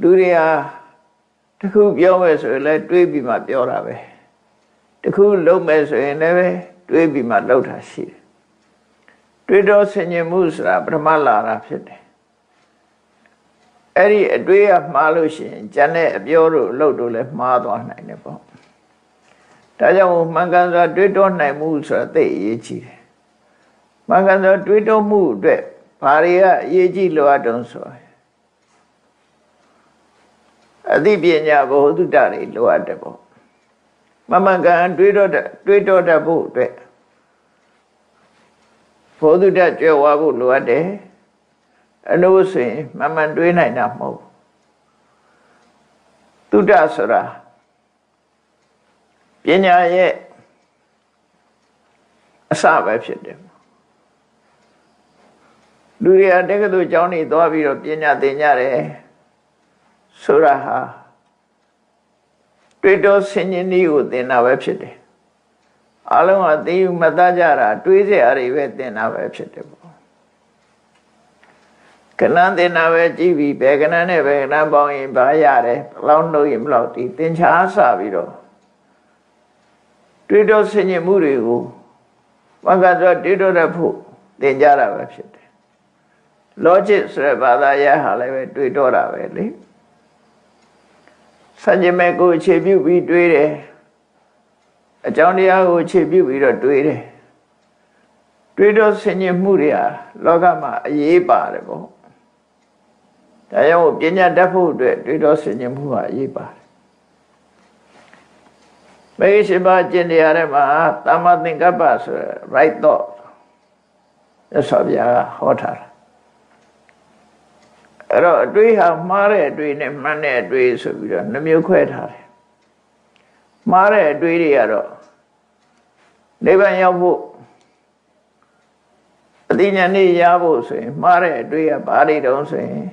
လူတွေကတခုပြောမယ်ဆိုရင်လည်းတွေးပြီးမှပြောတာပဲတခုလုပ်မယ်ဆိုရင်လည်းတွေးပြီးမှလုပ်တာရှိတယ်တွေးတော့ဆင်ញင်မှုဆိုတာပထမလာတာဖြစ်တယ်အဲ့ဒီအတွေးကမှားလို့ရှိရင်ကျန်တဲ့အပြောတို့အလုပ်တို့လည်းမှားသွားနိုင်တယ်ပေါ့ဒါကြောင့်မှန်ကန်စွာတွေးတောနိုင်မှုဆိုတာသိအရေးကြီးတယ်မှန်ကန်စွာတွေးတောမှုအတွက်ဘာတွေကအရေးကြီးလိုအပ်တုံးဆိုအသိပညာဘ ਹੁ တုတ္တတွေလိုအပ်တယ်ပေါ့မှန်ကန်တွေးတောတတ်ဖို့အတွက်ဘ ਹੁ တုတ္တကြွယ်ဝဖို့လိုအပ်တယ်အလို့ဆိုရင်မှန်တွေးနိုင်တာမဟုတ်တုတ္တဆိုတာပညာရဲ့အစပဲဖြစ်တယ်လူတွေကတက္ကသိုလ်ကျောင်းနေသွားပြီးတော့ပညာသင်ကြတယ်ဆိုတာဟာတွေးတောဆင်ញင်နည်းကိုသင်တာပဲဖြစ်တယ်အလုံးကသိယူမသားကြတာတွေးစရာတွေပဲသင်တာပဲဖြစ်တယ်ပေါ့ကဏ္ဍသင်တာပဲကြည့်ပြီးဘယ်ကဏ္ဍနဲ့ဘယ်ကဏ္ဍပေါင်းရင်ဘာရတယ်ဘယ်လောက်နှုတ်ရင်ဘယ်လောက်ဒီသင်ချာစပြီးတော့တွေးတောဆင်ញင်မှုတွေကိုဘာကဆိုတွေးတောတတ်ဖို့သင်ကြတာပဲဖြစ်တယ် logic ဆိုတဲ့ဘာသာရပ်ဟာလည်းပဲတွေးတောတာပဲလေစัจ မဲ့ကိုအခြေပြုပြီးတွေးတယ်အကြောင်းတရားကိုအခြေပြုပြီးတော့တွေးတယ်တွေးတောဆင်ញင်မှုတွေဟာလောကမှာအရေးပါတယ်ပေါ့ဒါကြောင့်ပညာတတ်ဖို့အတွက်တွေးတောဆင်ញင်မှုဟာအရေးပါတယ်မေရှိပါကျင့်တရားထဲမှာသမ္မာသင်္ကပ္ပဆိုရယ် right thought ရသော်ဗျာဟောထားတာအဲ့တော့အတွေးဟာမှားတဲ့အတွေးနဲ့မှန်တဲ့အတွေးဆိုပြီးတော့နှမျိုးခွဲထားတယ်မှားတဲ့အတွေးတွေကတော့နိဗ္ဗာန်ရောက်ဖို့အတိညာဏ်ရဖို့ဆိုရင်မှားတဲ့အတွေးကဘာတွေတုံးဆိုရင်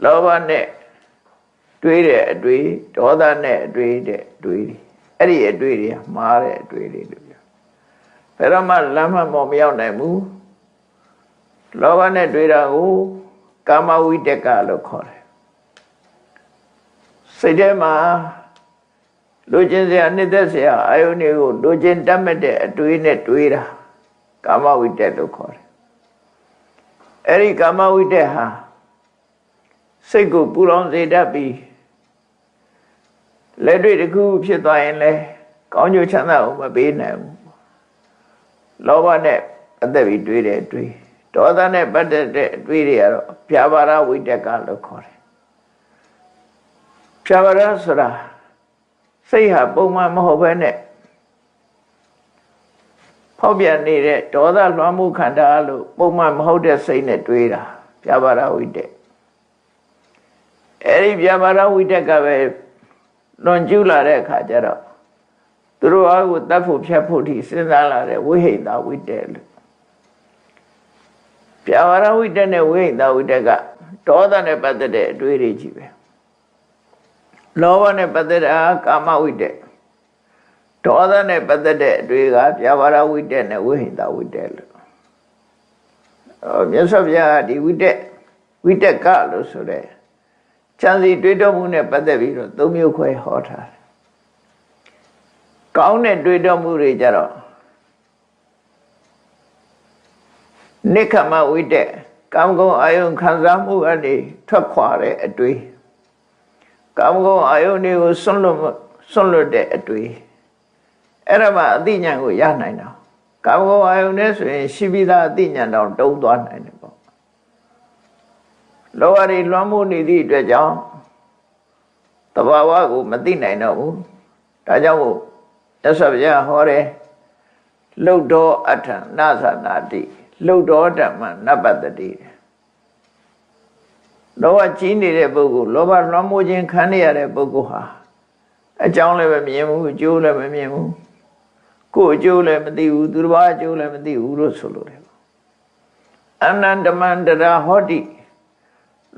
လောဘနဲ့တွေးတဲ့အတွေးဒေါသနဲ့အတွေးတဲ့တွေးအဲ့ဒီအတွေးတွေမှားတဲ့အတွေးတွေလို့ပြောဘယ်တော့မှလမ်းမှန်ပေါ်မရောက်နိုင်ဘူးလောဘနဲ့တွေးတာကိုကာမဝိတက္ကလို့ခေါ်တယ်စိတ်ထဲမှာလူချင်းစရာနှစ်သက်စရာအာယုန်တွေကိုလူချင်းတတ်မဲ့တဲ့အတွေးနဲ့တွေးတာကာမဝိတ္တလို့ခေါ်တယ်အဲ့ဒီကာမဝိတ္တဟာစိတ်ကိုပူလောင်စေတတ်ပြီးလက်တွေ့တစ်ခုဖြစ်သွားရင်လည်းကောင်းကျိုးချမ်းသာကိုမပေးနိုင်ဘူးလောဘနဲ့အသက်ပြီးတွေးတဲ့အတွေးဒေါသနဲ့ပတ်သက်တဲ့အတွေးတွေကတော့ဖြာပါရဝိတ္တကလို့ခေါ်တယ်ဖြာပါရဆိုတာစိတ်ဟာပုံမှန်မဟုတ်ဘဲနဲ့ဖောက်ပြန်နေတဲ့ဒေါသလွှမ်းမှုခန္ဓာလို့ပုံမှန်မဟုတ်တဲ့စိတ်နဲ့တွေးတာဖြာပါရဝိတ္တအဲ့ဒီဖြာပါရဝိတ္တကပဲလွန်ကျူးလာတဲ့အခါကျတော့သူတို့အားကိုတတ်ဖို့ဖြတ်ဖို့ထိစဉ်းစားလာတဲ့ဝိဟိတဝိတ္တလို့ဖြာပါရဝိတ္တနဲ့ဝိဟိတဝိတ္တကဒေါသနဲ့ပတ်သက်တဲ့အတွေးတွေကြီးပဲလောဘနဲ့ပတ်သက်တာကာမဝိတ္တဒေါသနဲ့ပတ်သက်တဲ့အတွေးကဖြာပါရဝိတ္တနဲ့ဝိဟိတဝိတ္တလို့မြတ်စွာဘုရားဒီဝိတ္တကလို့ဆိုတဲ့ဉာဏ်စီတွေးတောမှုနဲ့ပတ်သက်ပြီးတော့သုံးမျိုးခွဲဟောထားတယ်ကောင်းတဲ့တွေးတောမှုတွေကြတော့နိက္ခမဝိတ္တကာမဂုဏ်အာယုံခံစားမှုအနေထွက်ခွာတဲ့အတွေးကာမဂုဏ်အာယုန်တွေကိုစွန့်လွတ်တဲ့အတွေ့အဲ့ဒါမှအသိဉာဏ်ကိုရနိုင်တာကာမဂုဏ်အာယုန်နဲ့ဆိုရင်ရှိပြီးသားအသိဉာဏ်တော့တုံးသွားနိုင်တယ်ပေါ့လောဘတွေလွှမ်းမိုးနေသည့်အတွက်ကြောင့်တဘာဝကိုမသိနိုင်တော့ဘူးဒါကြောင့်မို့မြတ်စွာဘုရားဟောတယ်လှုပ်တော်အထံနသနာတိလှုပ်တော်ဓမ္မနပတ္တိလောဘကြီးနေတဲ့ပုဂ္ဂိုလ်လောဘလွှမ်းမိုးခြင်းခံရတဲ့ပုဂ္ဂိုလ်ဟာအကြောင်းလည်းမမြင်ဘူးအကျိုးလည်းမမြင်ဘူးကိုယ်အကျိုးလည်းမသိဘူးသူတစ်ပါးအကျိုးလည်းမသိဘူးလို့ဆိုလိုတယ်အနန္တမန္တရာဟောတိ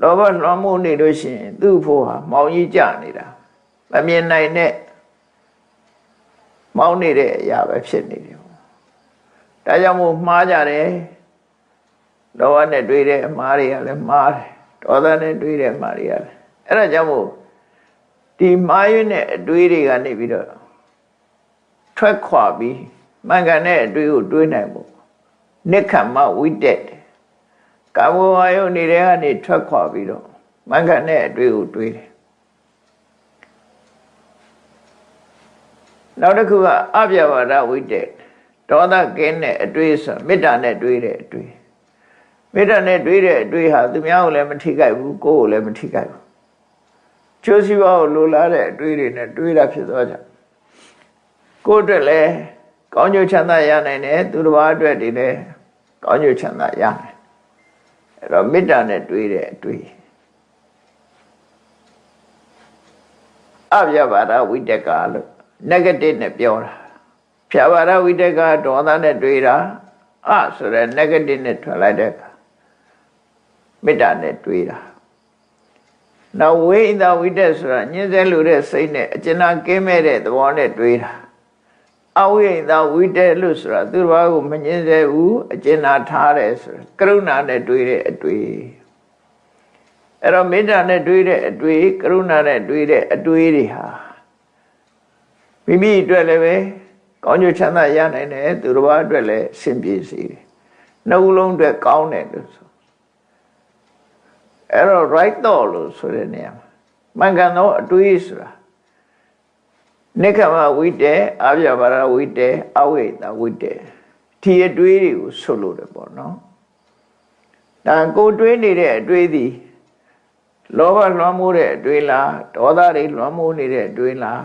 လောဘလွှမ်းမိုးနေလို့ရှိရင်သူ့ဖို့ဟာမောင်ကြီးကြနေတာမမြင်နိုင်တဲ့မောင်းနေတဲ့အရာပဲဖြစ်နေတယ်ဒါကြောင့်မို့မှားကြတယ်လောဘနဲ့တွေ့တဲ့အမှားတွေကလည်းမှားတယ် ဒေါသနဲ့တွေးတဲ့မှာတွေရတယ်အဲ့ဒါကြောင့်မို့ဒီမှားရွေးတဲ့အတွေးတွေကနေပြီးတော့ထွက်ခွာပြီးမှန်ကန်တဲ့အတွေးကိုတွေးနိုင်ဖို့နိက္ခမဝိတက်ကာမဝါယုန်နေတဲ့ကနေထွက်ခွာပြီးတော့မှန်ကန်တဲ့အတွေးကိုတွေးတယ်နောက်တစ်ခုကအပြဘာဒဝိတက်ဒေါသကင်းတဲ့အတွေးဆိုမေတ္တာနဲ့တွေးတဲ့အတွေးမေတ္တာနဲ့တွေးတဲ့အတွေးဟာသူများကိုလည်းမထိခိုက်ဘူးကိုယ်ကိုလည်းမထိခိုက်ဘူးကျိုးစီးပွားကိုလိုလားတဲ့အတွေးတွေနဲ့တွေးတာဖြစ်သွားကြကိုယ်အတွက်လည်းကောင်းကျိုးချမ်းသာရနိုင်တယ်သူတစ်ပါးအတွက်ဒီလည်းကောင်းကျိုးချမ်းသာရနိုင်အဲ့တော့မေတ္တာနဲ့တွေးတဲ့အတွေးအပြဘာဒဝိတက်ကလို့ negative နဲ့ပြောတာဖြာပါဒဝိတက်ကဒေါသနဲ့တွေးတာဆိုရယ် negative နဲ့ထွက်လိုက်တဲ့အခါမေတ္တာနဲ့တွေးတာနောက်ဝိဟိတဝိတက်ဆိုတာညှင်းဆဲလို့တဲ့စိတ်နဲ့အကျဉ်းကင်းမဲ့တဲ့သဘောနဲ့တွေးတာအဝိဟိတဝိတက်လို့ဆိုတာသူတစ်ပါးကိုမညှင်းဆဲဘူးအကျဉ်းထားတယ်ဆိုကရုဏာနဲ့တွေးတဲ့အတွေ့အဲ့တော့မေတ္တာနဲ့တွေးတဲ့အတွေ့ကရုဏာနဲ့တွေးတဲ့အတွေ့တွေဟာမိမိအတွက်လည်းပဲကောင်းကျိုးချမ်းသာရနိုင်တယ်သူတစ်ပါးအတွက်လည်းအဆင်ပြေစေတယ်နှလုံးအတွက်ကောင်းတယ်လို့ဆိုအဲ့တော့ right thought လို့ဆိုတဲ့နေရာမှာမှန်ကန်သောအတွေးဆိုတာနိက္ခမဝိတေအပြဘာဒဝိတေအဝိတဝိတေဒီအတွေးတွေကိုဆိုလို့တယ်ပေါ့နော်ဒါကိုတွေးနေတဲ့အတွေးသည်လောဘလွှမ်းမိုးတဲ့အတွေးလားဒေါသတွေလွှမ်းမိုးနေတဲ့အတွေးလား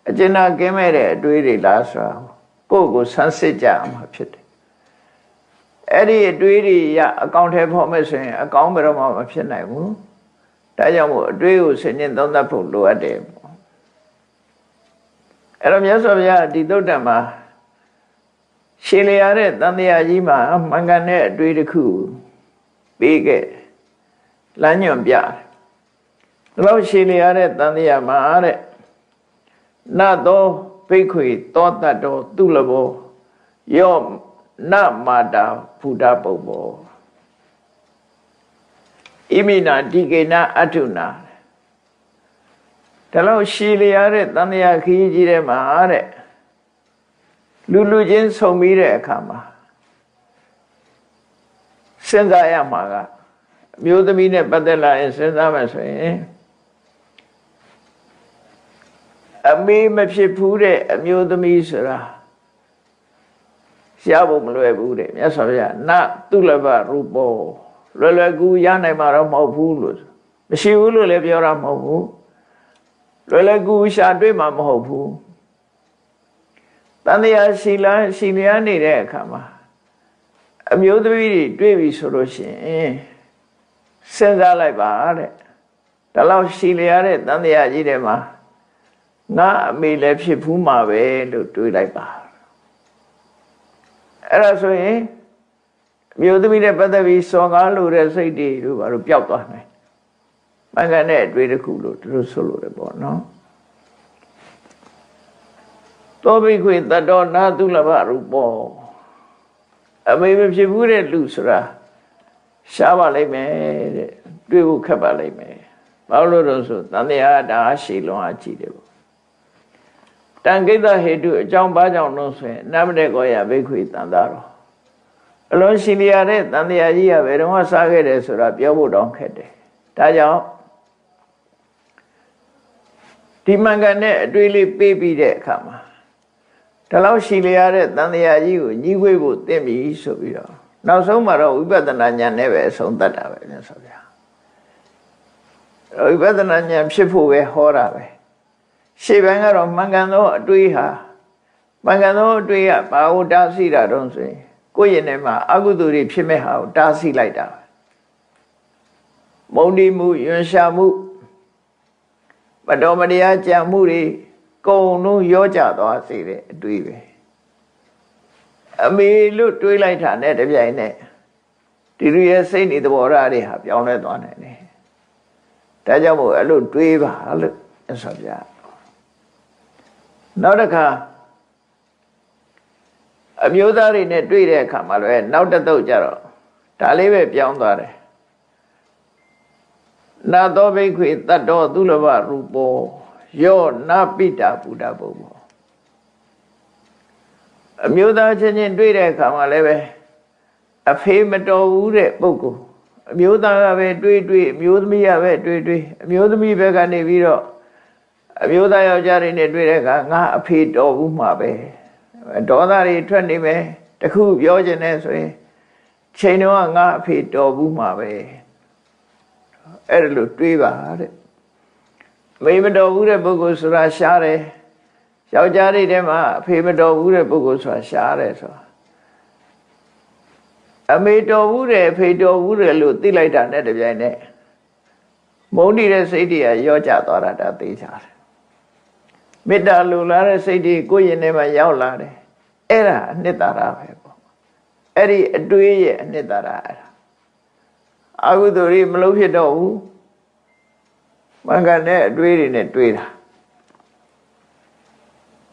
အကျဉ်းကင်းမဲ့တဲ့အတွေးတွေလားဆိုတာကိုယ့်ကိုဆန်းစစ်ကြမှာဖြစ်တယ်အဲ့ဒီအတွေးတွေရအကောင့်ထဲဖော်မဲ့ဆိုရင်အကောင့်ဘယ်တော့မှမဖြစ်နိုင်ဘူးဒါကြောင့်မို့အတွေးကိုဆင်ခြင်သုံးသပ်ဖို့လိုအပ်တယ်ပေါ့အဲ့တော့မြတ်စွာဘုရားဒီသုတ္တံမှာရှင်းလျာတဲ့တန်တရားကြီးမှာမှန်ကန်တဲ့အတွေးတစ်ခုပေးခဲ့လမ်းညွှန်ပြတယ်ဒါလို့ရှင်းလျာတဲ့တန်တရားမှာတဲ့နတ်သောဘိက္ခွေသောတတ်တော်သူလဘောယောနမာတာဘုဒ္ဓပုပ္ပောဣမိနာတိကေနအထုနာဒါလို့ရှည်လျာတဲ့တန်တရားခရီးကြီးထဲမှာတဲ့လူချင်းဆုံပြီးတဲ့အခါမှာစဉ်းစားရမှာကအမျိုးသမီးနဲ့ပတ်သက်လာရင်စဉ်းစားမယ်ဆိုရင်အမေမဖြစ်ဘူးတဲ့အမျိုးသမီးဆိုတာရဖို့မလွယ်ဘူးတဲ့မြတ်စွာဘုရားနသုလဘရူပောလွယ်ကူရနိုင်မှာတော့မဟုတ်ဘူးလို့မရှိဘူးလို့လည်းပြောတာမဟုတ်ဘူးလွယ်ကူရှာတွေ့မှာမဟုတ်ဘူးတန်တရားရှိလျာနေတဲ့အခါမှာအမျိုးသမီးတွေတွေ့ပြီဆိုလို့ရှိရင်စဉ်းစားလိုက်ပါတဲ့ဒါလောက်ရှိလျာတဲ့တန်တရားကြီးတွေမှာငါအမေလည်းဖြစ်ဘူးမှာပဲလို့တွေးလိုက်ပါအဲ့ဒါဆိုရင်အမျိုးသမီးနဲ့ပတ်သက်ပြီးစော်ကားလို့တဲ့စိတ်တွေတို့ဘာလို့ပျောက်သွားနိုင်မှန်ကန်တဲ့အတွေ့တစ်ခုလို့သူတို့ဆိုလို့ရပေါ့နော်သောဘိခွေတတ္တောနာသုလဘရူပောအမေမဖြစ်ဘူးတဲ့လူဆိုတာရှားပါလိမ့်မယ်တဲ့တွေ့ဖို့ခက်ပါလိမ့်မယ်ဘာလို့လို့ဆိုတန်တရားဒါရှည်လွန်အားကြီးတယ်ပေါ့တံကိတ္တဟေတုအကြောင်းဘာကြောင့်လို့ဆိုရင်နမတေကောယဘိက္ခွေတန်တာတော်အလုံးရှိလျာတဲ့တန်တရားကြီးကဘယ်တော့မှစားခဲ့တယ်ဆိုတာပြောဖို့တောင်းခက်တယ်ဒါကြောင့်ဒီမှန်ကန်တဲ့အတွေ့လေးပေးပြီးတဲ့အခါမှာဒါလောက်ရှိလျာတဲ့တန်တရားကြီးကိုညီးဝေးဖို့သင့်ပြီဆိုပြီးတော့နောက်ဆုံးမှာတော့ဝိပဿနာဉာဏ်နဲ့ပဲအဆုံးသတ်တာပဲမြတ်စွာဘုရားဝိပဿနာဉာဏ်ဖြစ်ဖို့ပဲဟောတာပဲရှေ့ပိုင်းကတော့မှန်ကန်သောအတွေ့ဟာမှန်ကန်သောအတွေ့ကဘာကိုတားဆီးတာတုံးဆိုရင်ကိုယ့်ရင်ထဲမှာအကုသိုလ်တွေဖြစ်မဲ့ဟာကိုတားဆီးလိုက်တာမုန်းတိမှုယွန်ရှာမှုမတော်မတရားကြံမှုတွေကုန်လုံးရောကြသွားစေတဲ့အတွေ့ပဲအမေလို့တွေးလိုက်တာနဲ့တပြိုင်နက်ဒီလူရဲ့စိတ်နေသဘောထားတွေဟာပြောင်းလဲသွားနိုင်တယ်ဒါကြောင့်မို့အဲ့လိုတွေးပါလို့ဆိုပြနောက်တစ်ခါအမျိုးသားတွေနဲ့တွေ့တဲ့အခါမှာလည်းနောက်တစ်သုတ်ကြတော့ဒါလေးပဲပြောင်းသွားတယ် နာသောဘိက္ခွေတတ္တောသုလဘရူပောယောနာပိတာဘုဒ္ဓဘုံဘောအမျိုးသားချင်းချင်းတွေ့တဲ့အခါမှာလည်းပဲအဖေမတော်ဘူးတဲ့ပုဂ္ဂိုလ်အမျိုးသားကပဲတွေ့အမျိုးသမီးကပဲတွေ့အမျိုးသမီးဘက်ကနေပြီးတော့အမျိုးသားယောက်ျားတွေနဲ့တွေ့တဲ့အခါငါအဖေတော်ဘူးမှာပဲဒေါသတွေထွက်နေမယ်တခုပြောချင်တယ်ဆိုရင်ချိန်တော့ငါအဖေတော်ဘူးမှာပဲအဲ့လိုတွေးပါတဲ့မိမတော်ဘူးတဲ့ပုဂ္ဂိုလ်ဆိုတာရှားတယ်ယောက်ျားတွေထဲမှာအဖေမတော်ဘူးတဲ့ပုဂ္ဂိုလ်ဆိုတာရှားတယ်ဆိုတာအမေတော်ဘူးတယ်အဖေတော်ဘူးတယ်လို့သိလိုက်တာနဲ့တပြိုင်နက်မုန်းနေတဲ့စိတ်တွေကရော့ကျသွားတာဒါသိကြတယ်မေတ္တာလိုလားတဲ့စိတ်တွေကိုယ်ရင်ထဲမှာရောက်လာတယ်အဲ့ဒါအနှစ်သာရပဲပေါ့အဲ့ဒီအတွေးရဲ့အနှစ်သာရအဲ့ဒါအကုသိုလ်တွေမလုပ်ဖြစ်တော့ဘူးမင်္ဂန်တဲ့အတွေးတွေနဲ့တွေးတာ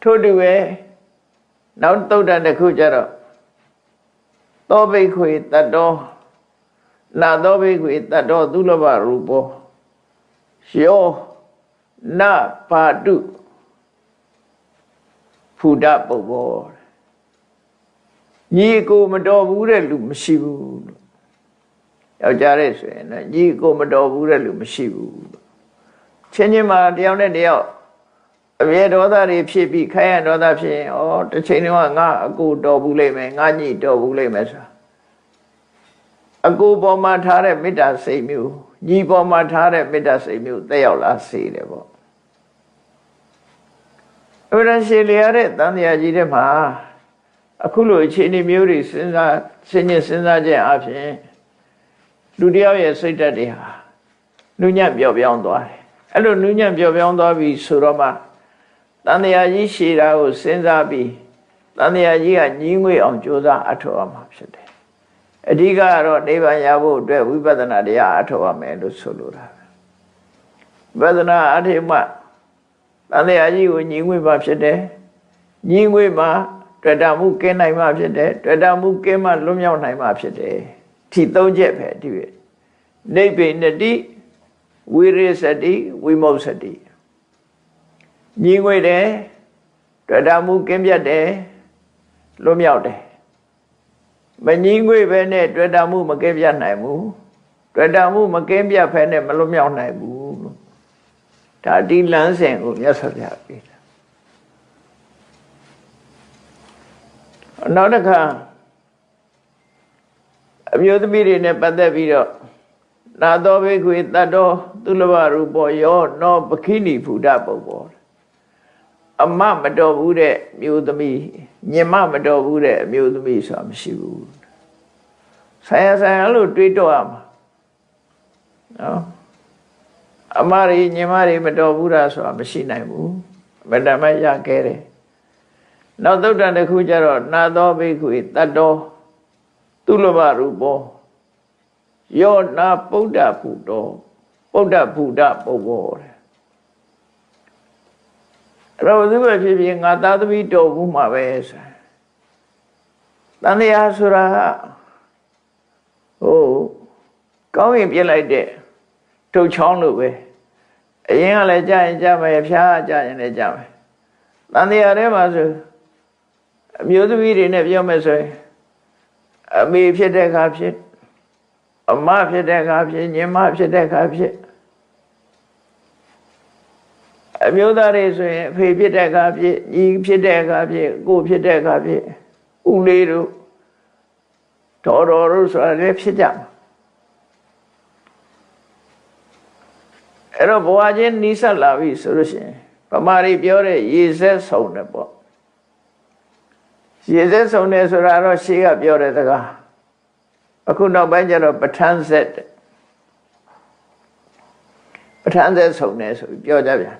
ထို့တူပဲနောက်သုတ်တန်တစ်ခုကျတော့သောဘိက္ခွေတတ္တောနာသောဘိက္ခွေတတ္တောသုလဘရူပောယောနပါတုဖူဒပုပ္ပောညီကိုမတော်ဘူးတဲ့လူမရှိဘူးလို့ယောက်ျားရဲ့ဆိုရင်လည်းညီကိုမတော်ဘူးတဲ့လူမရှိဘူးချင်းချင်းမှာတယောက်နဲ့တယောက်အမြဲဒေါသတွေဖြစ်ပြီးခိုင်းရဒေါသဖြစ်ရင်တစ်ချိန်တော့ငါအကိုတော်ဘူးလိမ့်မယ်ငါညီတော်ဘူးလိမ့်မယ်ဆိုတာအကိုပေါ်မှာထားတဲ့မေတ္တာစိတ်မျိုးညီပေါ်မှာထားတဲ့မေတ္တာစိတ်မျိုးတက်ရောက်လာစေတယ်ပေါ့အဲ့ဒါရှည်လျားတဲ့တန်တရားကြီးတဲ့မှာအခုလိုအခြေအနေမျိုးတွေစဉ်းစားခြင်းအပြင်လူတယောက်ရဲ့စိတ်ဓာတ်တွေဟာနုညံ့ပျော့ပြောင်းသွားတယ်အဲ့လိုနုညံ့ပျော့ပြောင်းသွားပြီဆိုတော့မှတန်တရားကြီးရှည်တာကိုစဉ်းစားပြီးတန်တရားကြီးကညီးငွေ့အောင်ကြိုးစားအထောက်အမှာဖြစ်တယ်အဓိကကတော့နိဗ္ဗာန်ရဖို့အတွက်ဝိပဿနာတရားအထောက်အမယ်လို့ဆိုလိုတာဝိပဿနာအထိမှတန်တရားကြီးကိုညီးငွေ့မှဖြစ်တယ်ညီးငွေ့မှတွေ့တာမှုကင်းနိုင်မှဖြစ်တယ်တွေ့တာမှုကင်းမှလွတ်မြောက်နိုင်မှဖြစ်တယ်ဒီသုံးချက်ပဲဒီနိဗ္ဗိနတိဝိရိစတိဝိမု စတိညီငွေတယ်တွေ့တာမှုကင်းပြတ်တယ်လွတ်မြောက်တယ်မညီငွေပဲနဲ့တွေ့တာမှုမကင်းပြတ်နိုင်ဘူးတွေ့တာမှုမကင်းပြတ်ဖဲနဲ့မလွတ်မြောက်နိုင်ဘူးလို့ဒါဒီလမ်းစဉ်ကိုမြတ်စွာဘုရားပေးတယ်နောက်တစ်ခါအမျိုးသမီးတွေနဲ့ပတ်သက်ပြီးတော့နာသောဘိက္ခွေတတ္တောသုလဘရူပောယောနောပခိဏိဖူဒပုပ္ပောအမမတော်ဘူးတဲ့မျိုးသမီးညင်မမတော်ဘူးတဲ့အမျိုးသမီးဆိုတာမရှိဘူးဆိုင်ရလို့တွေးတော့ရမှာနော်အမတွေညင်မတွေမတော်ဘူးတာဆိုတာမရှိနိုင်ဘူးဗတ္တမရခဲ့တယ်နောက်သုတ်တန်တစ်ခုကျတော့နာသောဘိက္ခွေတတ္တောသုလဘရူပောယောနာပုဒ္ဒဖူတောပုဒ္ဒဖူဒပုပ္ပောတဲ့အဲ့တော့သူပဲဖြစ်ဖြစ်ငါသားသမီးတော်ဘူးမှာပဲဆိုတန်တရားဆိုတာကောင်းရင်ပြစ်လိုက်တဲ့ထုတ်ချောင်းလို့ပဲအရင်ကလည်းကြာရင်ကြာမယ်ဖျားကြာရင်လည်းကြာမယ်တန်တရားထဲမှာဆိုအမျိုးသမီးတွေနဲ့ပြောမယ်ဆိုရင်အမေဖြစ်တဲ့အခါဖြစ်အမဖြစ်တဲ့အခါဖြစ်ညီမဖြစ်တဲ့အခါဖြစ်အမျိုးသားတွေဆိုရင်အဖေဖြစ်တဲ့အခါဖြစ်ညီဖြစ်တဲ့အခါဖြစ်ကိုဖြစ်တဲ့အခါဖြစ်ဦးလေးတို့တော်တို့ဆိုတာလည်းဖြစ်ကြမှာအဲ့တော့ဘဝချင်းနီးစပ်လာပြီဆိုလို့ရှိရင်ဗမာတွေပြောတဲ့ရေစက်ဆုံတယ်ပေါ့ရေစက်ဆုံတယ်ဆိုတာတော့ရှေးကပြောတဲ့စကားအခုနောက်ပိုင်းကျတော့ပဋ္ဌာန်းဆက်ဆုံတယ်ဆိုပြီးပြောကြပြန်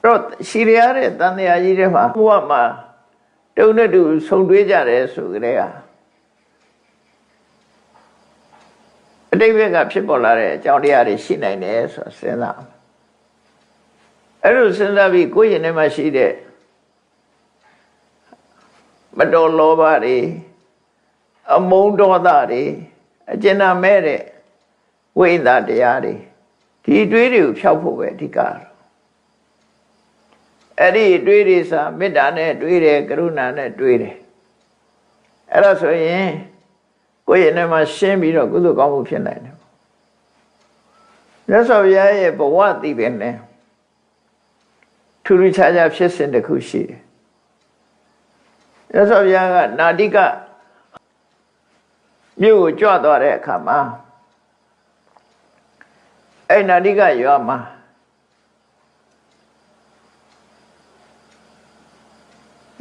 တော့ရှိရတဲ့တန်တရားကြီးတွေမှာဘဝမှာတုံနဲ့တူဆုံတွေ့ကြတယ်ဆိုကြတဲ့ကအတိတ်ဘက်ကဖြစ်ပေါ်လာတဲ့အကြောင်းတရားတွေရှိနိုင်တယ်ဆိုတာစဉ်းစားအဲ့လိုစဉ်းစားပြီးကိုယ့်ရင်ထဲမှာရှိတဲ့မတော်လောဘတွေအမုန်းဒေါသတွေအကျဉ်းမဲ့တဲ့ ဝိသတရားတွေဒီအတွေးတွေကိုဖျောက်ဖို့ပဲအဓိကအဲ့ဒီအတွေးတွေစာမေတ္တာနဲ့တွေးတယ်ကရုဏာနဲ့တွေးတယ်အဲ့ဒါဆိုရင်ကိုယ့်ရဲ့နဲ့မှာရှင်းပြီးတော့ကုသိုလ်ကောင်းမှုဖြစ်နိုင်တယ်မြတ်စွာဘုရားရဲ့ဘဝတည်ပင်နဲ့ထူးထူးခြားခြားဖြစ်စဉ်တစ်ခုရှိတယ်မြတ်စွာဘုရားကနာတိကမြို့ကိုကြွသွားတဲ့အခါမှာအဲ့နာတိကရွာမှာ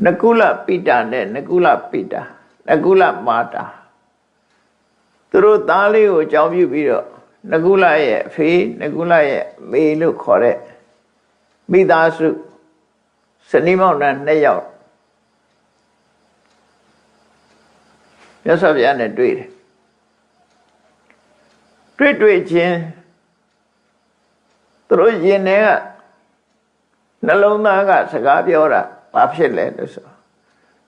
နကုလပိတာနဲ့နကုလပိတာနကုလမာတာသူတို့သားလေးကိုကြောင်းပြုပြီးတော့နကုလရဲ့အဖေနကုလရဲ့မေလို့ခေါ်တဲ့မိသားစုဇနီးမောင်နှံ2 ယောက်မြတ်စွာဘုရားနဲ့တွေ့တယ်တွေ့ချင်းသူတို့ယင်ထဲကနှလုံးသားကစကားပြောတာဘာဖြစ်လဲလို့ဆို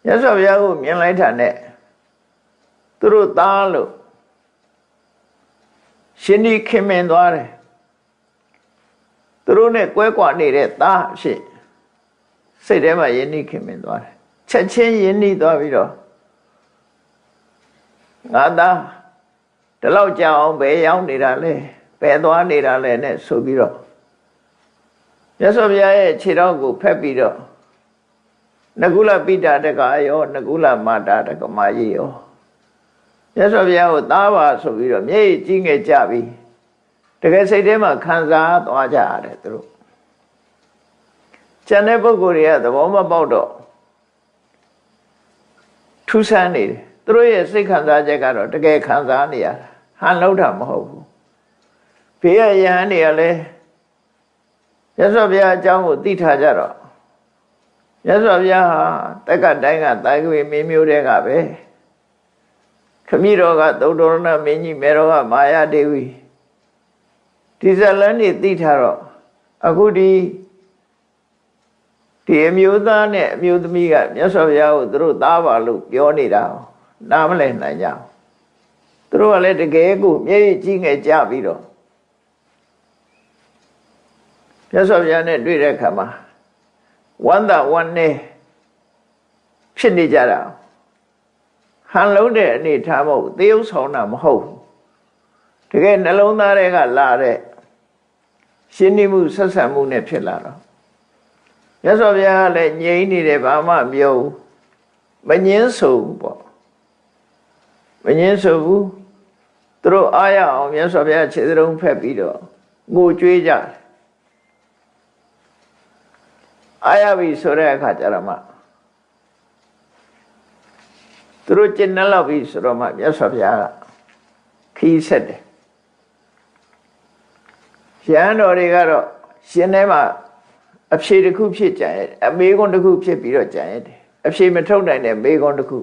မြတ်စွာဘုရားကိုမြင်လိုက်တာနဲ့သူတို့သားလို့ရှင်ဒီခင်မင်သွားတယ်သူတို့နဲ့ကွဲကွာနေတဲ့သားအဖြစ်စိတ်ထဲမှာယဉ်ဤခင်မင်သွားတယ်ချက်ချင်းယဉ်ဤသွားပြီးတော့ငါသားဒီလောက်ကြာအောင်ဘယ်ရောက်နေတာလဲဘယ်သွားနေတာလဲနဲ့ဆိုပြီးတော့မြတ်စွာဘုရားရဲ့ခြေတော်ကိုဖက်ပြီးတော့နကုလပိတာတက္ကရောနကုလမာတာတက္ကမကြီးရောမြတ်စွာဘုရားကိုသားပါဆိုပြီးတော့မျက်ရည်ကြီးငယ်ကြပြီတကယ်စိတ်ထဲမှာခံစားသွားကြရတယ်သူတို့ကျန်တဲ့ပုဂ္ဂိုလ်တွေကသဘောမပေါက်တော့ထူးဆန်းနေတယ်သူတို့ရဲ့စိတ်ခံစားချက်ကတော့တကယ်ခံစားနေရတာဟန်လောက်တာမဟုတ်ဘူးဘေးရယဟန်တွေကလည်းမြတ်စွာဘုရားအကြောင်းကိုသိထားကြတော့မြတ်စွာဘုရားဟာတက္ကတိုင်းကတာဂဝေမင်းမျိုးတွေကပဲခမည်းတော်ကသုတ္တရဏမင်းကြီးမေတော်ကမာယာဒေဝီဒီဇလန်နေသိထားတော့အခုဒီအမျိုးသားနဲ့အမျိုးသမီးကမြတ်စွာဘုရားကိုသူတို့သားပါလို့ပြောနေတာနားမလည်နိုင်ကြဘူးသူတို့ကလည်းတကယ်ကိုမျက်ရည်ကြီးငယ်ကြပြီးတော့မြတ်စွာဘုရားနဲ့တွေ့တဲ့အခါမှာဝမ်းသာဝမ်းနည်းဖြစ်နေကြတာဟန်လုံးတဲ့အနေထားမဟုတ်သေယုတ်ဆောင်တာမဟုတ်တကယ်နှလုံးသားတွေကလာတဲ့ရှင်းနေမှုဆက်ဆံမှုနဲ့ဖြစ်လာတော့မြတ်စွာဘုရားကလည်းငြိမ်နေတယ်ဘာမှမပြောဘူးမငင်းဆိုဘူးပေါ့မငင်းဆိုဘူးသူတို့အားရအောင်မြတ်စွာဘုရားခြေစရုံးဖက်ပြီးတော့ငိုကြွေးကြတယ်အားရပြီဆိုတဲ့အခါကျတော့မှသူတို့ကျင့်နှလောက်ပြီဆိုတော့မှမြတ်စွာဘုရားကခီးဆက်တယ်ရဟန်းတော်တွေကတော့ရှင်ထဲမှာအဖြေတစ်ခုဖြစ်ကြရဲ့အမေကွန်းတစ်ခုဖြစ်ပြီးတော့ကြံရတယ်အဖြေမထုတ်နိုင်တဲ့မေကွန်းတစ်ခု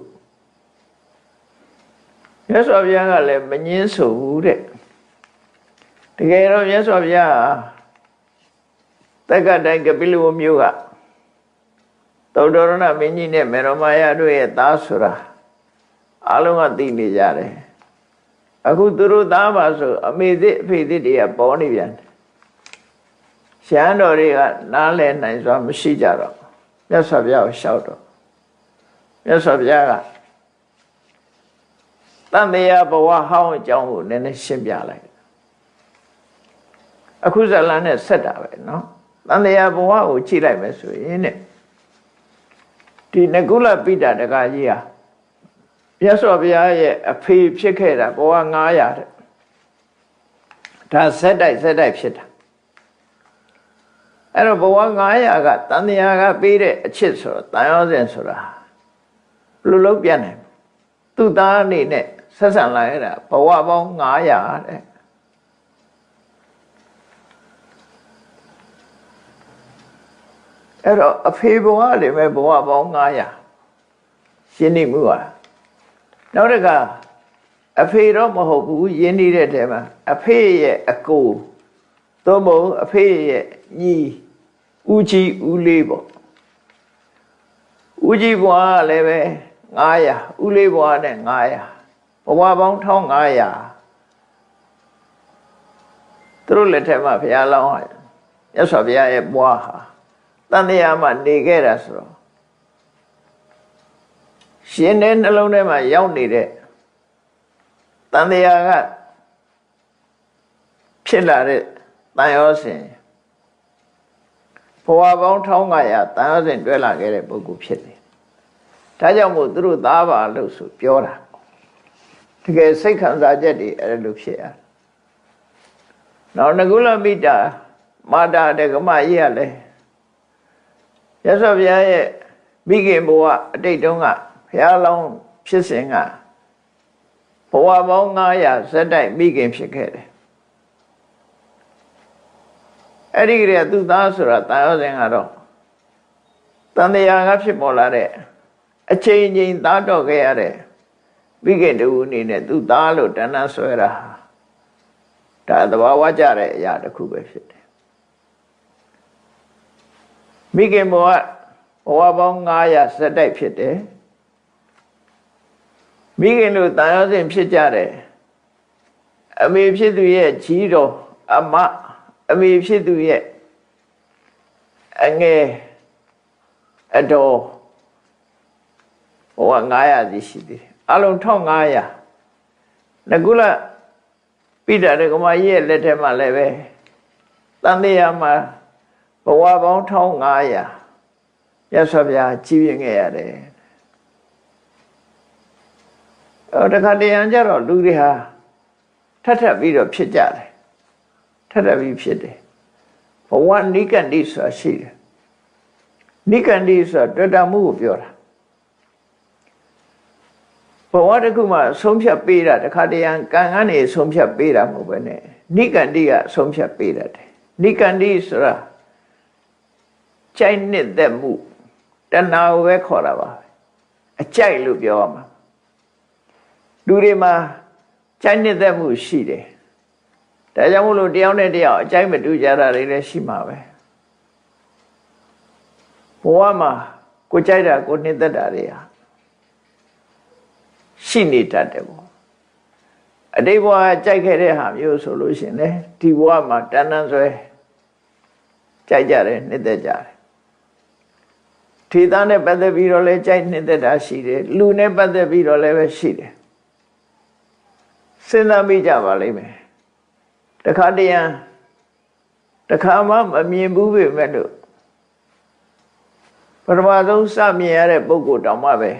မြတ်စွာဘုရားကလည်းမငင်းဆိုဘူးတဲ့တကယ်တော့မြတ်စွာဘုရားတက္ကတိုင်းကပိလဝမြို့ကသုတ္တရဏမင်းကြီးနဲ့မေရမာယတို့ရဲ့သားဆိုတာအလုံးကသိနေကြတယ်အခုသူတို့သားပါဆိုအမေသစ်အဖေသစ်တွေကပေါ်နေပြန်ရှမ်းတော်တွေကနားလည်နိုင်စွာမရှိကြတော့မြတ်စွာဘုရားကိုလျှောက်တော့မြတ်စွာဘုရားကတန်တရားဘဝဟောင်းအကြောင်းကိုနည်းနည်းရှင်းပြလိုက်အခုဇလန်နဲ့ဆက်တာပဲเนาะတန်တရားဘဝကိုကြည့်လိုက်မယ်ဆိုရင်တဲ့ဒီနကုလပိတာတက္ကကြီးဟာမြတ်စွာဘုရားရဲ့အဖေဖြစ်ခဲ့တာဘဝ900တဲ့ဒါဆက်တိုက်ဖြစ်တာအဲ့တော့ဘဝ900ကတန်တရားကပေးတဲ့အချစ်ဆိုတော့တန်ရောစဉ်ဆိုတာလူလုံးပြတ်နိုင်သူ့သားအနေနဲ့ဆက်ဆံလာရတာဘဝပေါင်း900တဲ့အဲ့တော့အဖေဘဝတွေပဲဘဝပေါင်း900ရှင်းနေမှုပါနောက်တစ်ခါအဖေတော့မဟုတ်ဘူးယဉ်နေတဲ့တဲမှာအဖေရဲ့အကိုသို့မဟုတ်အဖေရဲ့ညီဦးကြီးဦးလေးပေါ့ဦးကြီးဘွားလည်းပဲ900ဦးလေးဘွားနဲ့900ဘဝပေါင်း1500 သူတို့လက်ထက်မှာဘုရားလောင်းဟာမြတ်စွာဘုရားရဲ့ဘွားဟာတန်တရားမှာနေခဲ့တာဆိုတော့ရှင်တဲ့နှလုံးထဲမှာရောက်နေတဲ့တန်တရားကဖြစ်လာတဲ့တန်ရောစဉ်ဘဝပေါင်း1500တန်ရောစဉ်တွဲလာခဲ့တဲ့ပုဂ္ဂိုလ်ဖြစ်တယ်။ဒါကြောင့်မို့သူတို့သားပါလို့ဆိုပြောတာ။တကယ်စိတ်ခံစားချက်တွေအဲ့လိုဖြစ်ရတယ်။နောက်ငကုလမိတာမာတာတက္ကမကြီးကလည်းရသော်ဘုရားရဲ့မိခင်ဘဝအတိတ်တုန်းကဘုရားလောင်းဖြစ်စဉ်ကဘဝပေါင်း900ဇက်တိုက်မိခင်ဖြစ်ခဲ့တယ်အဲ့ဒီကလေးကသူ့သားဆိုတာတာယောဇဉ်ကတော့တန်တရားကဖြစ်ပေါ်လာတဲ့အချိန်ချင်းသားတော့ခဲ့ရတဲ့မိခင်တူအနေနဲ့သူ့သားလို့တဏ္ဍဆွဲတာဒါသဘာဝကြတဲ့အရာတစ်ခုပဲဖြစ်တယ်မိခင်ဘဝပေါင်း900ဇက်တိုက်ဖြစ်တယ်မိခင်တို့တာယောဇဉ်ဖြစ်ကြတယ်အမေဖြစ်သူရဲ့ကြီးတော်အမေဖြစ်သူရဲ့အငယ်အတော်900စီရှိသေးတယ်အလုံး1500ငကုလပိဋကမကြီးရဲ့လက်ထက်မှာလည်းပဲတန်တရားမှာဘဝပေါင်း1500ရသော်ဗျာကြီးပြင်းခဲ့ရတယ်တခါတရံကြတော့လူတွေဟာထပ်ပြီးတော့ဖြစ်ကြတယ်ထပ်ပြီးဖြစ်တယ်ဘဝနိကန္တိဆိုတာရှိတယ်နိကန္တိဆိုတာတွေ့တာမှုကိုပြောတာဘဝတစ်ခုမှာဆုံးဖြတ်ပေးတာတခါတရံကံကနေဆုံးဖြတ်ပေးတာမဟုတ်ပဲနဲ့နိကန္တိကဆုံးဖြတ်ပေးတတ်တယ်နိကန္တိဆိုတာကြိုက်နှစ်သက်မှုတဏှာကိုပဲခေါ်တာပါအကြိုက်လို့ပြောရမှာလူတွေမှာကြိုက်နှစ်သက်မှုရှိတယ်ဒါကြောင့်မို့လို့တယောက်နဲ့တယောက်အကြိုက်မတူကြတာတွေလည်းရှိမှာပဲဘဝမှာကိုကြိုက်တာကိုနှစ်သက်တာတွေဟာရှိနေတတ်တယ်ပေါ့အတိတ်ဘဝကြိုက်ခဲ့တဲ့ဟာမျိုးဆိုလို့ရှိရင်လေဒီဘဝမှာတဏ္ဍဆွဲကြိုက်ကြတယ်နှစ်သက်ကြတယ်ထေသားနဲ့ပတ်သက်ပြီးတော့လည်းကြိုက်နှစ်သက်တာရှိတယ်လူနဲ့ပတ်သက်ပြီးတော့လည်းပဲရှိတယ်စဉ်းစားမိကြပါလိမ့်မယ်တခါတရံတခါမှမမြင်ဘူးပဲမဲ့လို့ပထမဆုံးစမြင်ရတဲ့ပုဂ္ဂိုလ်တောင်မှပဲ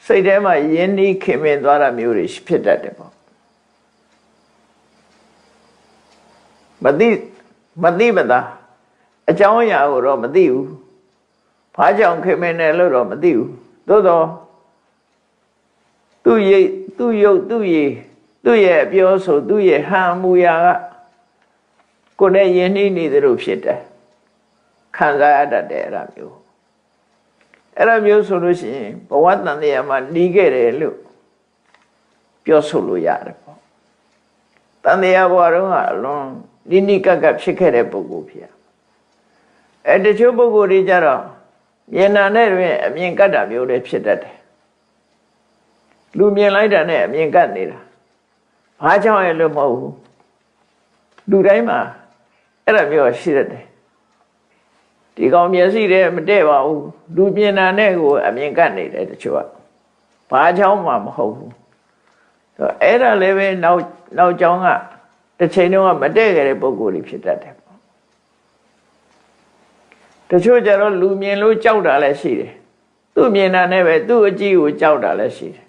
စိတ်ထဲမှာယဉ်နီးခင်မင်သွားတာမျိုးတွေဖြစ်တတ်တယ်ပေါ့မသိမသာအကြောင်းအရာကိုတော့မသိဘူးဘာကြောင့်ခင်မင်တယ်လို့တော့မသိဘူးသို့တော့သူ့ရဲ့အပြောဆိုသူ့ရဲ့ဟန်မူရာကကိုယ်နဲ့ယဉ်နီးနေသလိုဖြစ်တယ်ခံစားရတတ်တယ်အဲ့ဒါမျိုးဆိုလို့ရှိရင်ဘဝတန်တရားမှာနှီးခဲ့တယ်လို့ပြောဆိုလို့ရတယ်ပေါ့တန်တရားဘဝတုန်းကအလွန်နိကကဖြစ်ခဲ့တဲ့ပုဂ္ဂိုလ်ဖြစ်တချို့ပုဂ္ဂိုလ်တွေကြတော့မြင်တာနဲ့တွင်အမြင်ကတ်တာမျိုးတွေဖြစ်တတ်တယ်လူမြင်လိုက်တာနဲ့အမြင်ကတ်နေတာဘာကြောင့်လဲလို့မဟုတ်ဘူးလူတိုင်းမှာအဲ့ဒါမျိုးရှိတတ်တယ်ဒီကောင်မျက်စိတွေမတည့်ပါဘူးလူမြင်တာနဲ့ကိုအမြင်ကတ်နေတယ်တချို့ကဘာကြောင့်မှမဟုတ်ဘူးအဲ့ဒါလည်းပဲနောက်ကြောင်းကတစ်ချိန်တုန်းကမတည့်ခဲ့တဲ့ပုံကိုယ်တွေဖြစ်တတ်တယ်တချို့ကျတော့လူမြင်လို့ကြောက်တာလည်းရှိတယ်သူ့မြင်တာနဲ့ပဲသူ့အကြည့်ကိုကြောက်တာလည်းရှိတယ်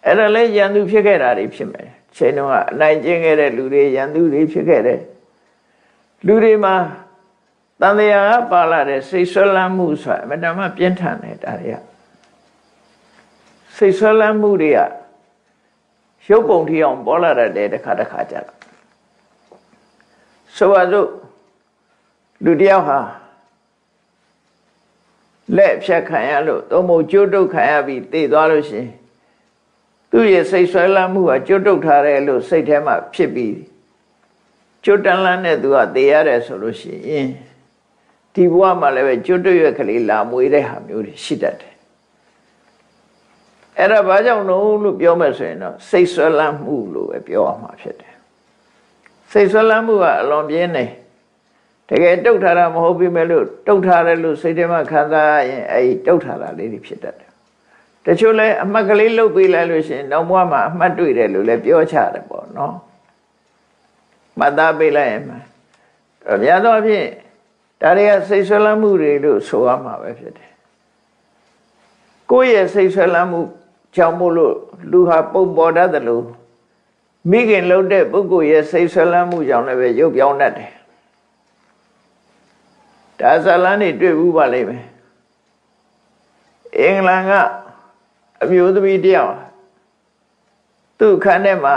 အဲ့ဒါလည်းရန်သူဖြစ်ခဲ့တာတွေဖြစ်မယ်ချိန်တုန်းကအနိုင်ကျင့်ခဲ့တဲ့လူတွေရန်သူတွေဖြစ်ခဲ့တဲ့လူတွေမှာတန်တရားကပါလာတဲ့စိတ်ဆွဲလန်းမှုဆိုတာအမှန်တမ်းပြင်းထန်တယ်ဒါတွေကစိတ်ဆွဲလန်းမှုတွေကရုပ်ပုံထီအောင်ပေါ်လာတဲ့တစ်ခါကြတော့ဆိုပါစို့လူတယောက်ဟာလက်ဖြတ်ခံရလို့သုံးဖို့ကြိုးတုပ်ခံရပြီးတည်သွားလို့ရှိရင်သူ့ရဲ့စိတ်ဆွဲလန်းမှုကကြိုးတုပ်ထားတယ်လို့စိတ်ထဲမှာဖြစ်ပြီးကြိုးတန်းလန်းနဲ့သူကတည်ရတယ်ဆိုလို့ရှိရင်ဒီဘဝမှာလည်းပဲကျွတ်ရွက်ကလေးလာမွေးတဲ့ဟာမျိုးတွေရှိတတ်တယ်အဲ့ဒါဘာကြောင့်လို့ပြောမယ်ဆိုရင်တော့စိတ်ဆွဲလန်းမှုလို့ပဲပြောရမှာဖြစ်တယ် စိတ်ဆွဲလန်းမှုကအလွန်ပြင်းနေတကယ်တုတ်ထားတာမဟုတ်ပြီမဲ့လို့တုတ်ထားတယ်လို့စိတ်ထဲမှာခံစားရရင်အဲဒီတုတ်ထားတာလေးတွေဖြစ်တတ်တယ်တချို့လဲအမှတ်ကလေးလုတ်ပေးလိုက်လို့ရှိရင်နောက်ဘဝမှာအမှတ်တွေ့တယ်လို့လည်းပြောချတယ်ပေါ့နော်မှတ်သားပေးလိုက်ရင်များသောအားဖြင့်ဒါတွေကစိတ်ဆွဲလန်းမှုတွေလို့ဆိုရမှာပဲဖြစ်တယ်ကိုယ့်ရဲ့စိတ်ဆွဲလန်းမှုကြောင့်မို့လို့လူဟာပုံပေါ်တတ်တယ်လို့မိခင်လှုပ်တဲ့ပုဂ္ဂိုလ်ရဲ့စိတ်ဆွဲလန်းမှုကြောင့်လည်းပဲရုပ်ပြောင်းတတ်တယ်ဒါဇလန်းနေတွေ့ဘူးပါလိမ့်မယ်အင်္ဂလန်ကအမျိုးသမီးတယောက်သူ့ခန်းထဲမှာ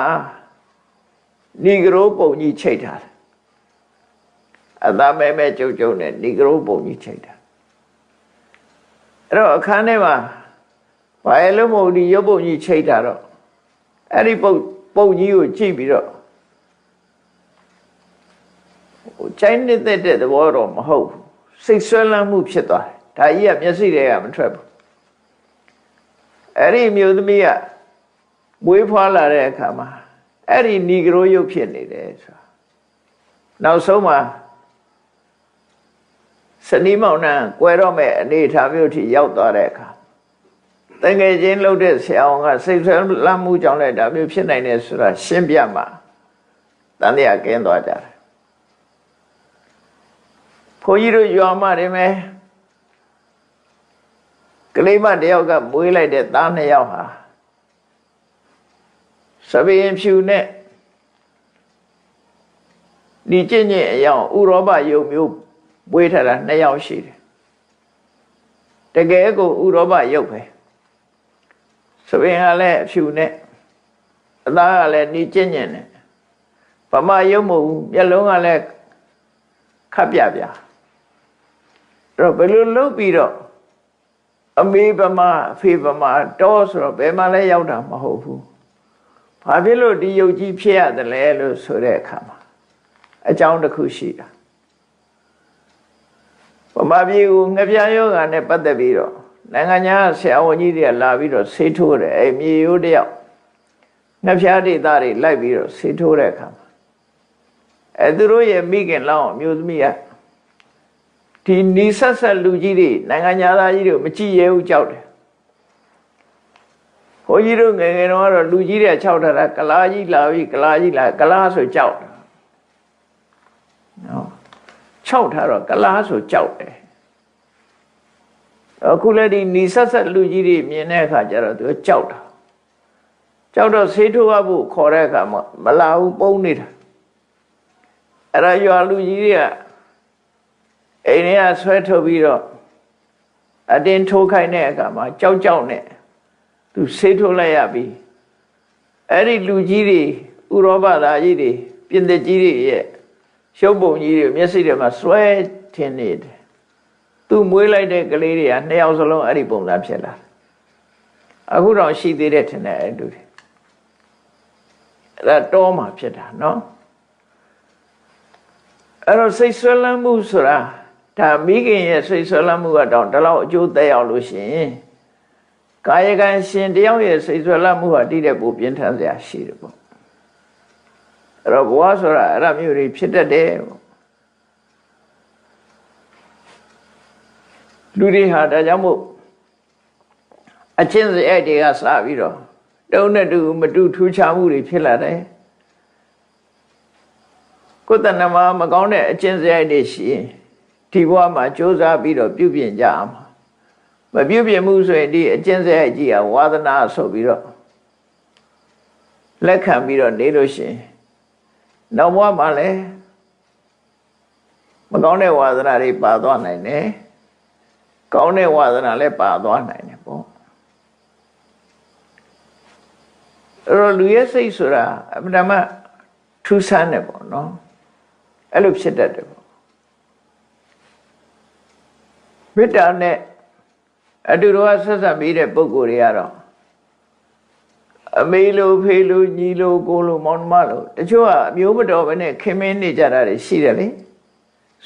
နီဂရိုးပုံကြီးချိတ်ထားတယ်အသားမဲကျုပ်နဲ့နီဂရိုးပုံကြီးချိတ်ထားအဲ့တော့အခန်းထဲမှာဘာလို့မဟုတ်ဒီရုပ်ပုံကြီးချိတ်ထားတော့အဲ့ဒီပုံကြီးကိုကြည့်ပြီးတော့ကျိုင်းနေတဲ့သဘောတော့မဟုတ်ဘူးစိတ်ဆွဲလန်းမှုဖြစ်သွားတယ်ဒါကြီးကမျက်စိတွေကမထွက်ဘူးအဲ့ဒီမျိုးသမီးကမွေးဖွားလာတဲ့အခါမှာအဲ့ဒီနီဂရိုးရုပ်ဖြစ်နေတယ်ဆိုတာနောက်ဆုံးမှာစနီးမောင်နှံကွယ်တော့မဲ့အနေအထားမျိုးထိရောက်သွားတဲ့အခါတကယ်ချင်းလှုပ်တဲ့ဆရာအောင်ကစိတ်ဆွဲလန်းမှုကြောင့်လည်းဒါမျိုးဖြစ်နိုင်တယ်ဆိုတာရှင်းပြမှာတန်တရားကင်းသွားကြတယ်ဘုန်းကြီးတို့ရွာမှာနေမယ်ကလေးမတယောက်ကမွေးလိုက်တဲ့သားနှစ်ယောက်ဟာစပင်းဖြူနဲ့ဒီကျင့်အယောင်ဥရောပယုံမျိုးမွေးထားတာနှစ်ယောက်ရှိတယ်တကယ်ကိုဥရောပယုတ်ပဲစပင်းကလည်းဖြူနဲ့အသားကလည်းဒီကျင့်နဲ့ဗမာယုံမဟုတ်ဘူးမျက်လုံးကလည်းခပ်ပြပြအဲ့တော့ဘယ်လိုလုပ်ပြီးတော့အမေဗမာအဖေဗမာတောဆိုတော့ဘယ်မှလည်းရောက်တာမဟုတ်ဘူးဘာဖြစ်လို့ဒီယုတ်ကြီးဖြစ်ရတယ်လဲလို့ဆိုတဲ့အခါမှာအကြောင်းတစ်ခုရှိတာဗမာပြည်ကိုငပြယောဂါနဲ့ပတ်သက်ပြီးတော့နိုင်ငံခြားဆရာဝန်ကြီးတွေကလာပြီးတော့ဆေးထိုးတယ်အဲမြေရိုးတယောက်ငပြဒေသတွေလိုက်ပြီးတော့ဆေးထိုးတဲ့အခါမှာအဲသူတို့ရဲ့မိခင်လောင်းအမျိုးသမီးကဒီနီဆက်လူကြီးတွေနိုင်ငံသားကြီးတွေမကြည့်ရဘူးကြောက်တယ်ဘုန်းကြီးတို့ငယ်ငယ်တော့လူကြီးတွေခြောက်ထားတာကလားကြီးလာပြီကလားကြီးလာကလားဆိုကြောက်တယ်နော်ခြောက်ထားတော့ကလားဆိုကြောက်တယ်အခုလည်းဒီနီဆက်လူကြီးတွေမြင်တဲ့အခါကျတော့သူကြောက်တာကြောက်တော့ဆေးထိုးရဖို့ခေါ်တဲ့အခါမှာမလာဘူးပုံနေတာအဲ့ဒါရွာလူကြီးတွေကအိမ်ထဲကဆွဲထုတ်ပြီးတော့အတင်းထိုးခိုင်းတဲ့အခါမှာကြောက်နဲ့သူဆေးထိုးလိုက်ရပြီအဲ့ဒီလူကြီးတွေဥရောပသားကြီးတွေပြင်သစ်ကြီးတွေရဲ့ရှုပ်ပုံကြီးတွေမျက်စိတွေမှာဆွဲထင်နေတယ်သူမွေးလိုက်တဲ့ကလေးတွေကနှစ်ယောက်စလုံးအဲ့ဒီပုံစံဖြစ်လာအခုတော့ရှိသေးတယ်ထင်တယ်အဲ့လူတွေအဲ့ဒါတောမှာဖြစ်တာနော်အဲ့တော့စိတ်ဆွဲလန်းမှုဆိုတာဒါမိခင်ရဲ့စိတ်ဆွဲလန်းမှုကတော့ဒီလောက်အကျိုးသက်ရောက်လို့ရှိရင်ကာယကံရှင်တယောက်ရဲ့စိတ်ဆွဲလန်းမှုဟာတိတဲ့ပိုပြင်းထန်စရာရှိတယ်ပေါ့အဲ့တော့ဘဝဆိုတာအဲ့ဒါမျိုးတွေဖြစ်တတ်တယ်ပေါ့လူတွေဟာဒါကြောင့်မို့အချင်းစရိုက်တွေကစပြီးတော့တုံးနဲ့တူမတူထူးခြားမှုတွေဖြစ်လာတယ်ကိုယ်တဏ္ဍမှာမကောင်းတဲ့အချင်းစရိုက်တွေရှိရင်ဒီဘဝမှာကြိုးစားပြီးတော့ပြုပြင်ကြအောင်မပြုပြင်မှုဆိုရင်ဒီအကျင့်စရိုက်ကြီးကဝါသနာဆိုပြီးတော့လက်ခံပြီးတော့နေလို့ရှိရင်နောက်ဘဝမှာလည်းမကောင်းတဲ့ဝါသနာတွေပါသွားနိုင်တယ်ကောင်းတဲ့ဝါသနာလည်းပါသွားနိုင်တယ်ပေါ့အဲ့တော့လူရဲ့စိတ်ဆိုတာအမှန်တမ်းထူးဆန်းတယ်ပေါ့နော်အဲ့လိုဖြစ်တတ်တယ်ပေါ့မေတ္တာနဲ့အတူတူဆက်ဆက်ပြီးတဲ့ပုဂ္ဂိုလ်တွေကတော့အမေလိုဖေလိုညီလိုကိုလိုမောင်နှမလိုတချို့ကအမျိုးမတော်ဘဲနဲ့ခင်မင်းနေကြတာတွေရှိတယ်လေ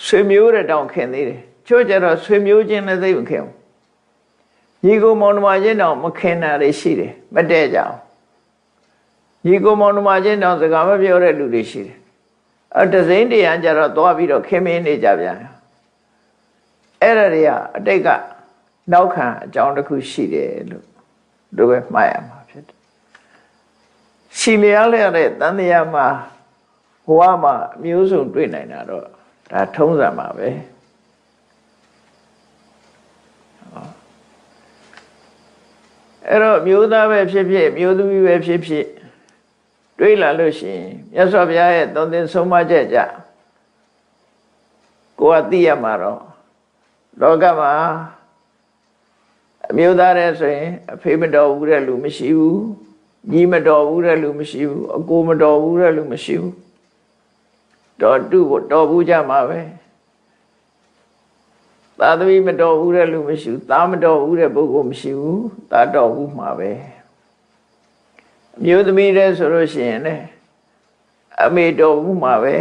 ဆွေမျိုးတဲ့တောင်ခင်သေးတယ်ချို့ကြတော့ဆွေမျိုးချင်းလည်းသိမခင်ဘူးညီကိုမောင်နှမချင်းတောင်မခင်တာတွေရှိတယ်မတည့်ကြအောင်ညီကိုမောင်နှမချင်းတောင်စကားမပြောတဲ့လူတွေရှိတယ် တစိမ့်တရားကြတော့သွားပြီးတော့ခင်မင်းနေကြပြန်အဲ့ဒါတွေကအတိတ်ကနောက်ခံအကြောင်းတစ်ခုရှိတယ်လို့တို့ပဲမှားရမှာဖြစ်တယ်ရှိလျားလျက်တဲ့တန်တရားမှာဘဝမှာမျိုးစုံတွေ့နိုင်တာတော့ဒါထုံးစံပါပဲအဲ့တော့မျိုးသားပဲဖြစ်ဖြစ်မျိုးသမီးပဲဖြစ်ဖြစ်တွေးလာလို့ရှိရင်မြတ်စွာဘုရားရဲ့သုံးသင်ဆုံးမချက်ကြကိုယ်ကသိရမှာတော့လောကမှာအမျိုးသားတဲ့ဆိုရင်အဖေမတော်ဘူးတဲ့လူမရှိဘူးညီမတော်ဘူးတဲ့လူမရှိဘူးအကိုမတော်ဘူးတဲ့လူမရှိဘူးတော်တူတော်ဘူးကြမှာပဲသာသမီမတော်ဘူးတဲ့လူမရှိဘူးသားမတော်ဘူးတဲ့ပုဂ္ဂိုလ်မရှိဘူးသားတော်ဘူးမှာပဲအမျိုးသမီးတဲ့ဆိုလို့ရှိရင်လည်းအမေတော်ဘူးမှာပဲ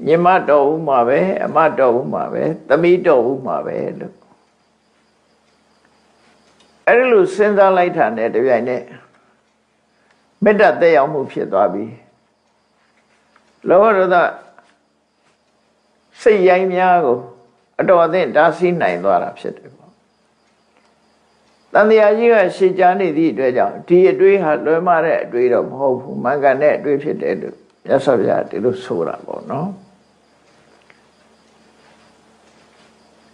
ညီမတော်ဘူးမှာပဲအမတော်ဘူးမှာပဲသမီးတော်ဘူးမှာပဲလို့အဲ့လိုစဉ်းစားလိုက်တာနဲ့တပြိုင်နက်မေတ္တာသက်ရောက်မှုဖြစ်သွားပြီလောဘဒေါသစိတ်ရိုင်းများကိုအတော်အသင့်တားဆီးနိုင်သွားတာဖြစ်တယ်ပေါ့တန်တရားကြီးကရှေ့ကြားနေသည့်အတွက်ကြောင့်ဒီအတွေးဟာလွယ်မတဲ့အတွေးတော့မဟုတ်ဘူးမှန်ကန်တဲ့အတွေးဖြစ်တယ်လို့မြတ်စွာဘုရားဒီလိုဆိုတာပေါ့နော်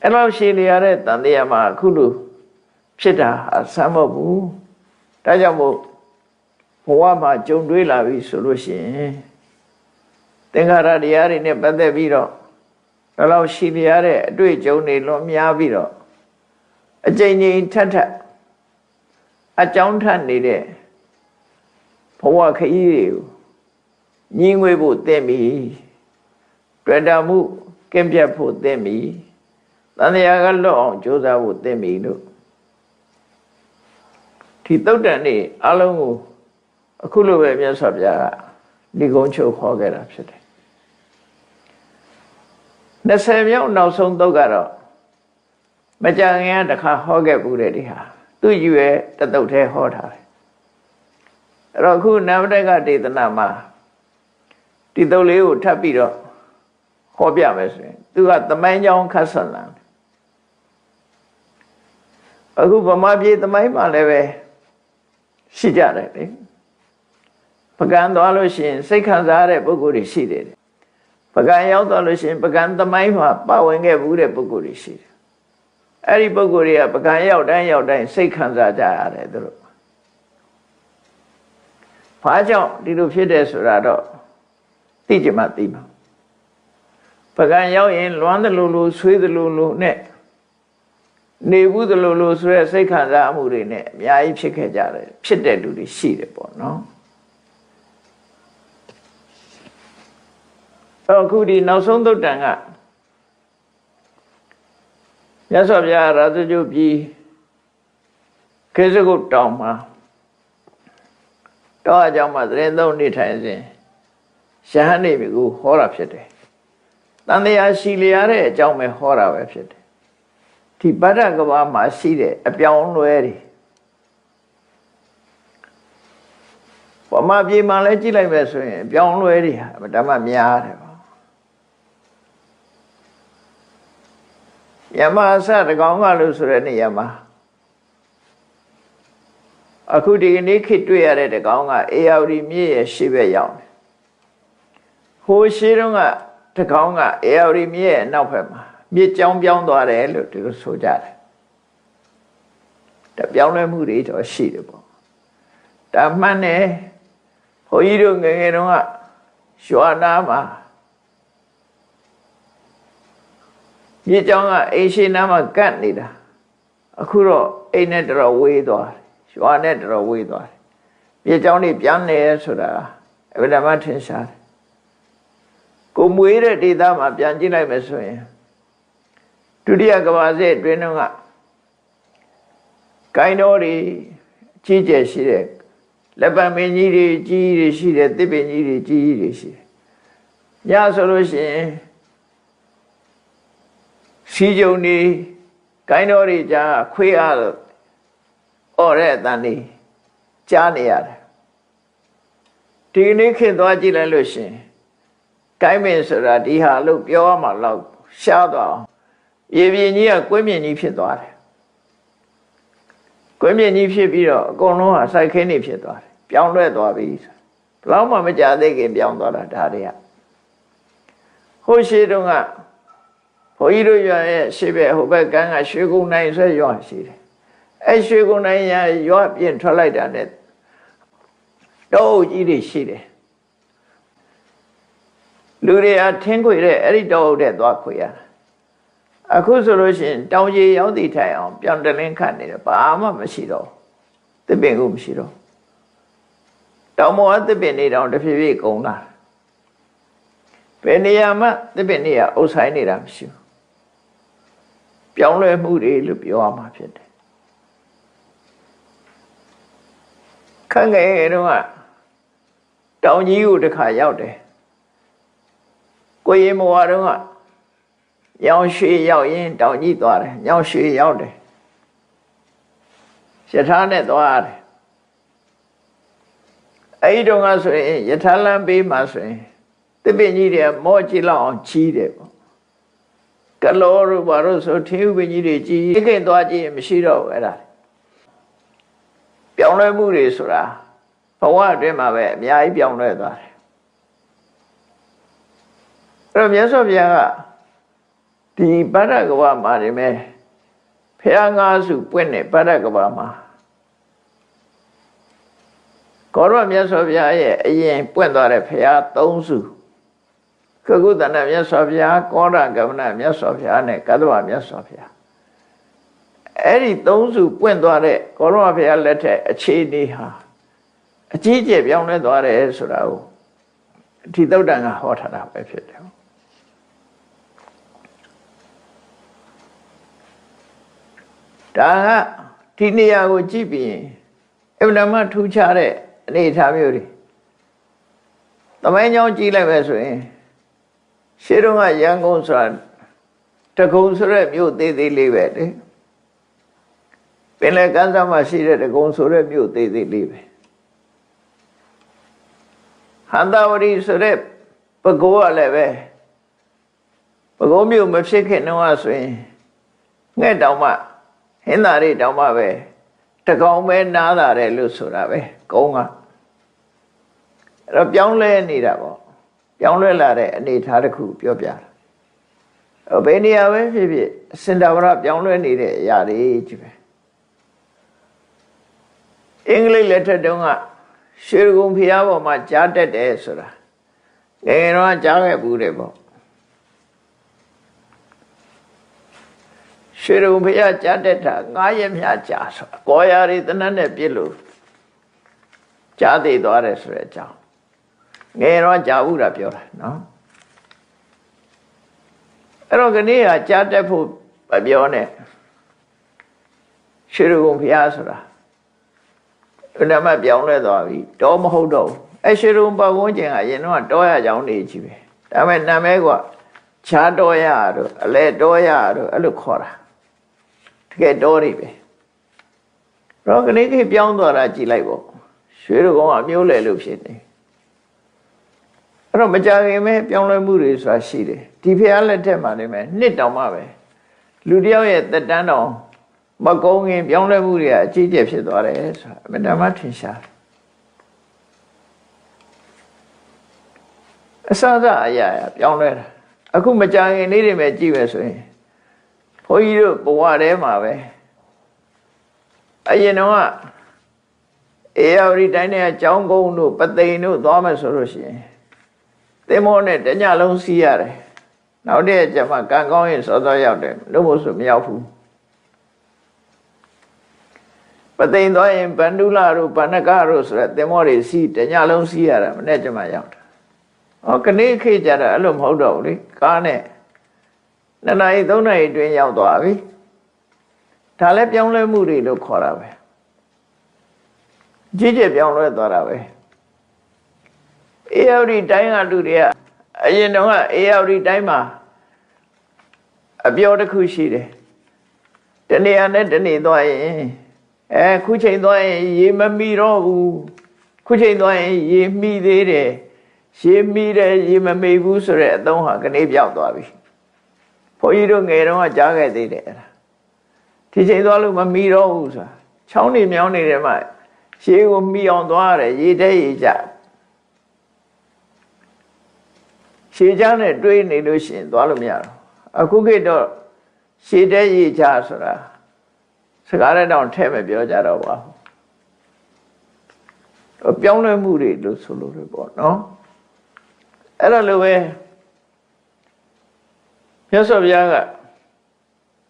အဲ့လိုရှေ့နေရတဲ့တန်တရားမှာအခုလိုဖြစ်တာဆမ်းမဟုတ်ဘူးဒါကြောင့်မို့ဘဝမှာကြုံတွေ့လာပြီဆိုလို့ရှိရင်သင်္ခါရတရားတွေနဲ့ပတ်သက်ပြီးတော့ဒါလောက်ရှိနေရတဲ့အတွေ့အကြုံတွေလွန်များပြီးတော့အကြိမ်ကြိမ်ထပ်ထပ်အကြောင်းထပ်နေတဲ့ဘဝခရီးတွေကိုညီငွေဖို့သင့်ပြီတွေ့တာမှုကင်းပြတ်ဖို့သင့်ပြီတန်တရားကလွတ်အောင်ကြိုးစားဖို့သင့်ပြီလို့ဒီသုတ်တန်နေအလုံးကိုအခုလိုပဲမြတ်စွာဘုရားကဒီကုန်းချုပ်ခေါ်ခဲ့တာဖြစ်တယ်20မြောက်နောက်ဆုံးသုတ်ကတော့မကြခင်ကတခါဟောခဲ့ဘူးတဲ့ဒီဟာသူ့ယူရဲ့တသုတ်ထဲဟောထားတယ်အဲ့တော့အခုနဝတ္တကဒေသနာမှာဒီသုတ်လေးကိုထပ်ပြီးတော့ဟောပြမယ်ဆိုရင်သူကသမိုင်းကြောင်းခတ်ဆက်လာတယ်အခုဗမာပြည်သမိုင်းမှာလည်းပဲရှိကြတယ်လေပကံသွားလို့ရှိရင်စိတ်ခံစားရတဲ့ပုဂ္ဂိုလ်တွေရှိတယ်ပကံရောက်သွားလို့ရှိရင်ပကံသမိုင်းမှာပါဝင်ခဲ့ဘူးတဲ့ပုဂ္ဂိုလ်တွေရှိတယ်အဲ့ဒီပုဂ္ဂိုလ်တွေကပကံရောက်တိုင်းစိတ်ခံစားကြရတယ်သူတို့ဘာကြောင့်ဒီလိုဖြစ်တယ်ဆိုတာတော့သိကြမှသိမှာပကံရောက်ရင်လွမ်းသလိုလိုဆွေးသလိုလိုနဲ့နေဘူးသလိုလိုဆိုရဲစိတ်ခံစားမှုတွေနဲ့အများကြီးဖြစ်ခဲ့ကြတယ်ဖြစ်တဲ့လူတွေရှိတယ်ပေါ့နော်အခုဒီနောက်ဆုံးသုတ်တန်ကမြတ်စွာဘုရားရာဇဂုပြည်ခေစကုတ်တောင်မှာတောအကြောင်းမှာသတင်းသုံးနေထိုင်စဉ်ရဟန်းနေပြီကိုဟောတာဖြစ်တယ်တန်တရားရှိလျားတဲ့အကြောင်းပဲဟောတာပဲဖြစ်တယ်ဒီဗဒ္ဒကဘာမှာရှိတဲ့အပြောင်းလွဲတွေဗမာပြည်မှာလည်းကြည့်လိုက်ပဲဆိုရင်အပြောင်းလွဲတွေဟာဓမ္မများတယ်ပေါ့ယမအစတကောင်ကလို့ဆိုတဲ့နေရာမှာအခုဒီနေ့ခေတ်တွေ့ရတဲ့တကောင်ကအေယာဝတီမြစ်ရဲ့ရှေ့ဘက်ရောက်တယ်ဟိုရှေ့တုန်းကတကောင်ကအေယာဝတီမြစ်ရဲ့နောက်ဘက်မှာမြစ်ကြောင်းပြောင်းသွားတယ်လို့ဒီလိုဆိုကြတယ်ဒါပြောင်းလဲမှုတွေတော့ရှိတယ်ပေါ့ဒါမှန်တယ်ဘုန်းကြီးတို့ငယ်ငယ်တုန်းကရွာနာမှာမြစ်ကြောင်းကအိမ်ရှိနာမှာကတ်နေတာအခုတော့အိမ်နဲ့တော်ဝေးသွားတယ်ရွာနဲ့တော်ဝေးသွားတယ်မြစ်ကြောင်းတွေပြန်နေဆိုတာအဗ္ဗဓမ္မထင်ရှားတယ်ကိုမွေးတဲ့ဒေသမှာပြန်ကြည့်လိုက်မယ်ဆိုရင်ဒုတိယကမ္ဘာစစ်အတွင်းကကိုင်းတော်တွေကြီးကျယ်ရှိတဲ့လက်ပံမင်းကြီးတွေကြီးတွေရှိတယ်တစ်ပင်ကြီးတွေကြီးတွေရှိတယ်ညဆိုလို့ရှိရင်စီကြုံတွေကိုင်းတော်တွေကြားခွေးအားအော်တဲ့အတန်တွေကြားနေရတယ်ဒီနေ့ခေတ်သွားကြည့်လိုက်လို့ရှိရင် ကိုင်းပင်ဆိုတာဒီဟာလို့ပြောရမှာတော့ရှားသွားအောင်ရေပြင်ကြီးကကွင်းပြင်ကြီးဖြစ်သွားတယ်ကွင်းပြင်ကြီးဖြစ်ပြီးတော့အကုန်လုံးဟာစိုက်ခင်းနေဖြစ်သွားတယ်ပြောင်းလဲသွားပြီဘလောက်မှမကြသေးခင်ပြောင်းသွားတာဒါတွေကဟိုရှိတုန်းကဘုန်းကြီးတို့ရွာရဲ့ရှေ့ဘက်ဟိုဘက်ကန်းကရွှေကုန်းနိုင်ဆွဲရွာရှိတယ်အဲရွှေကုန်းနိုင်ရွာပြင်ထွက်လိုက်တာနဲ့တောအုပ်ကြီးတွေရှိတယ်လူတွေအထင်းခွေတဲ့အဲ့ဒီတောအုပ်တဲ့သွားခွေရတာအခုဆိုလို့ရှိရင်တောင်ကြီးရောက်သည့်ထိုင်အောင်ပြောင်းတလင်းခတ်နေတယ်ဘာမှမရှိတော့သစ်ပင်ကိုမရှိတော့တောင်ပေါ်သစ်ပင်တွေတောင်တဖြည်းဖြည်းကုန်လာဘယ်နေရာမှသစ်ပင်တွေကအုပ်ဆိုင်နေတာမရှိဘူးပြောင်းလဲမှုတွေလို့ပြောရမှာဖြစ်တယ်ခန့်ငယ်တုန်းကတောင်ကြီးကိုတစ်ခါရောက်တယ်ကိုရင်မွားတုန်းကညောင်ရွှေရောက်ရင်တောင်ကြီးသွားတယ်ညောင်ရွှေရောက်တယ်ယထာနဲ့သွားတယ်အဲ့ဒီတုန်းကဆိုရင်ယထာလမ်းပေးမှဆိုရင်သစ်ပင်ကြီးတွေမော့ကြည့်လောက်အောင်ကြီးတယ်ပေါ့ကလောတို့ဘာလို့ဆိုထင်းဥပင်ကြီးတွေကြီးခင်သွားကြည့်ရင်မရှိတော့ဘူးအဲ့ဒါပြောင်းလဲမှုတွေဆိုတာဘဝအတွင်းမှာပဲအများကြီးပြောင်းလဲသွားတယ်အဲ့တော့မြတ်စွာဘုရားကဒီဗဒ္ဒကဝမှာနေမဲ့ဖះငါးစုပွင့်တဲ့ဗဒ္ဒကဝမှာကောရမြတ်စွာဘုရားရဲ့အရင်ပွင့်သွားတဲ့ဖះသုံးစုကကုသဏမြတ်စွာဘုရားကောရကမဏမြတ်စွာဘုရားနဲ့ကတ္တဝမြတ်စွာဘုရားအဲ့ဒီသုံးစုပွင့်သွားတဲ့ကောရမဘုရားလက်ထက်အခြေအနေဟာအကြီးအကျယ်ပြောင်းလဲသွားတယ်ဆိုတာကိုဒီသုတ်တန်ကဟောထားတာပဲဖြစ်တယ်ဒါကဒီနေရာကိုကြည့်ပြီးအမှန်မှထူးခြားတဲ့အနေအထားမျိုးတွေသမိုင်းကြောင်းကြည့်လိုက်ပဲဆိုရင်ရှေးတုန်းကရန်ကုန်ဆိုတာတကုံဆိုတဲ့မြို့သေးသေးလေးပဲလေပင်လယ်ကမ်းစပ်မှာရှိတဲ့တကုံဆိုတဲ့မြို့သေးသေးလေးပဲဟန္တာဝတီဆိုတဲ့ပဲခူးကလည်းပဲပဲခူးမြို့မဖြစ်ခင်တုန်းကဆိုရင်ငှက်တောင်မှဟင်းသာတွေတောင်မှပဲတကောင်ပဲနားလာတယ်လို့ဆိုတာပဲကုန်းကအဲ့တော့ပြောင်းလဲနေတာပေါ့ပြောင်းလဲလာတဲ့အနေအထားတစ်ခုပြောပြတာဘယ်နေရာပဲဖြစ်ဖြစ်အစင်တာဝရပြောင်းလဲနေတဲ့အရာတွေကြီးပဲအင်္ဂလိပ်လက်ထက်တုန်းကရွှေကုံဖျားပေါ်မှာကြားတက်တယ်ဆိုတာငယ်ငယ်တော့ကြားခဲ့ဘူးတယ်ပေါ့ရွှေကုံဖျားကြားတက်တာ9ရက်မြကြာဆိုတာကောရာတွေတနတ်နဲ့ပြစ်လို့ကြားသိသွားတယ်ဆိုတဲ့အကြောင်းငယ်တော့ကြားဘူးတာပြောတာနော်အဲ့တော့ခဏကကြားတက်ဖို့မပြောနဲ့ရွှေကုံဖျားဆိုတာဘယ်နှမပြောင်းလဲသွားပြီတောမဟုတ်တော့အဲ့ရွှေကုံပတ်ဝန်းကျင်ကအရင်တော့တောရကြောင်းနေကြီးပဲဒါပေမဲ့နာမည်ကခြားတောရတို့အလဲတောရတို့အဲ့လိုခေါ်တာတကယ်တောတွေပဲတော့ခဏခေပြောင်းသွားတာကြည်လိုက်ပေါ့ရွှေကုံကမျိုးလေလို့ဖြစ်နေအဲ့တော့မကြခင်ပဲပြောင်းလဲမှုတွေဆိုတာရှိတယ်ဒီဖျားလက်ထက်မှာနေမယ်နှစ်တောင်မှပဲလူတယောက်ရဲ့သက်တမ်းတော်မကုန်းခင်ပြောင်းလဲမှုတွေကအကြီးကျယ်ဖြစ်သွားတယ်ဆိုတာအမှန်တမ်းထင်ရှားအစစအရာပြောင်းလဲတာအခုမကြခင်လေးတွေပဲကြည့်ပဲဆိုရင်ဘုန်းကြီးတို့ဘဝထဲမှာပဲအရင်တော့အေရဝတီတိုင်းနဲ့ကျောင်းကုန်းတို့ပသိမ်တို့သွားမယ်ဆိုလို့ရှိရင်သင်္ဘောနဲ့တညလုံးစီးရတယ်နောက်တည့်ကျမှကံကောင်းရင်စောစောရောက်တယ်လို့မို့ဆိုမရောက်ဘူးပသိမ်သွားရင်ဗန္ဓုလတို့ဗန္နကတို့ဆိုတဲ့သင်္ဘောတွေစီးတညလုံးစီးရတာမနေ့ကျမှရောက်တာဟောခဏခေတ်ကြတာအဲ့လိုမဟုတ်တော့ဘူးလေကားနဲ့2 နာရီ 3 နာရီအတွင်းရောက်သွားပြီဒါလည်းပြောင်းလဲမှုတွေလို့ခေါ်တာပဲကြီးကျယ်ပြောင်းလဲသွားတာပဲအေရဝတီတိုင်းကလူတွေကအရင်တော့ကအေရဝတီတိုင်းမှာအပြောတစ်ခုရှိတယ်တနေရာနဲ့တနေသွားရင်ခုချိန်သွားရင်ရေမမီတော့ဘူးခုချိန်သွားရင်ရေမီသေးတယ် ရေမိတယ်ရေမမိဘူးဆိုတဲ့အသုံးဟာကနေပြောက်သွားပြီဘုန်းကြီးတို့ငယ်တုန်းကကြားခဲ့သေးတယ်ဒီချိန်သွားလို့မမိတော့ဘူးဆိုတာချောင်းနေမြောင်းနေတယ်မှရေကိုမိအောင်သွားရတယ်ရေတဲ့ရေကြရှည်ချမ်းနဲ့တွေးနေလို့ရှိရင်သွားလို့မရတော့အခုခေတ်တော့ရှည်တဲ့ရေချဆိုတာစကားနဲ့တော့ထဲမပြောကြတော့ပါဘူးပြောင်းလဲမှုတွေလို့ဆိုလို့ရပေါ့နော်အဲ့ဒါလိုပဲမြတ်စွာဘုရားက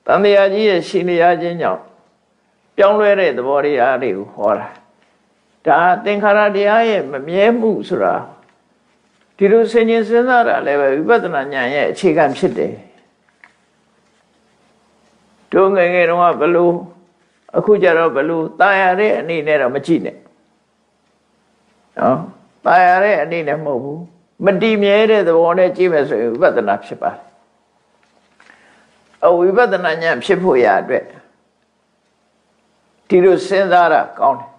တန်တရားကြီးရဲ့ရှင်လျာခြင်းကြောင့်ပြောင်းလဲတဲ့သဘောတရားတွေကိုဟောတာဒါသင်္ခါရတရားရဲ့မမြဲမှုဆိုတာဒီလိုစဉ်းကျင်စဉ်းစားတာလည်းပဲဝိပဿနာဉာဏ်ရဲ့အခြေခံဖြစ်တယ်တို့ငယ်ငယ်တုန်းကဘလို့အခုကျတော့ဘလို့ตายရတဲ့အနေနဲ့တော့မကြည့်နဲ့နော်ตายရတဲ့အနေနဲ့မဟုတ်ဘူးမတည်မြဲတဲ့သဘောနဲ့ကြည့်မယ်ဆိုရင်ဝိပဿနာဖြစ်ပါတယ်ဝိပဿနာဉာဏ်ဖြစ်ဖို့ရအတွက်ဒီလိုစဉ်းစားတာကောင်းတယ်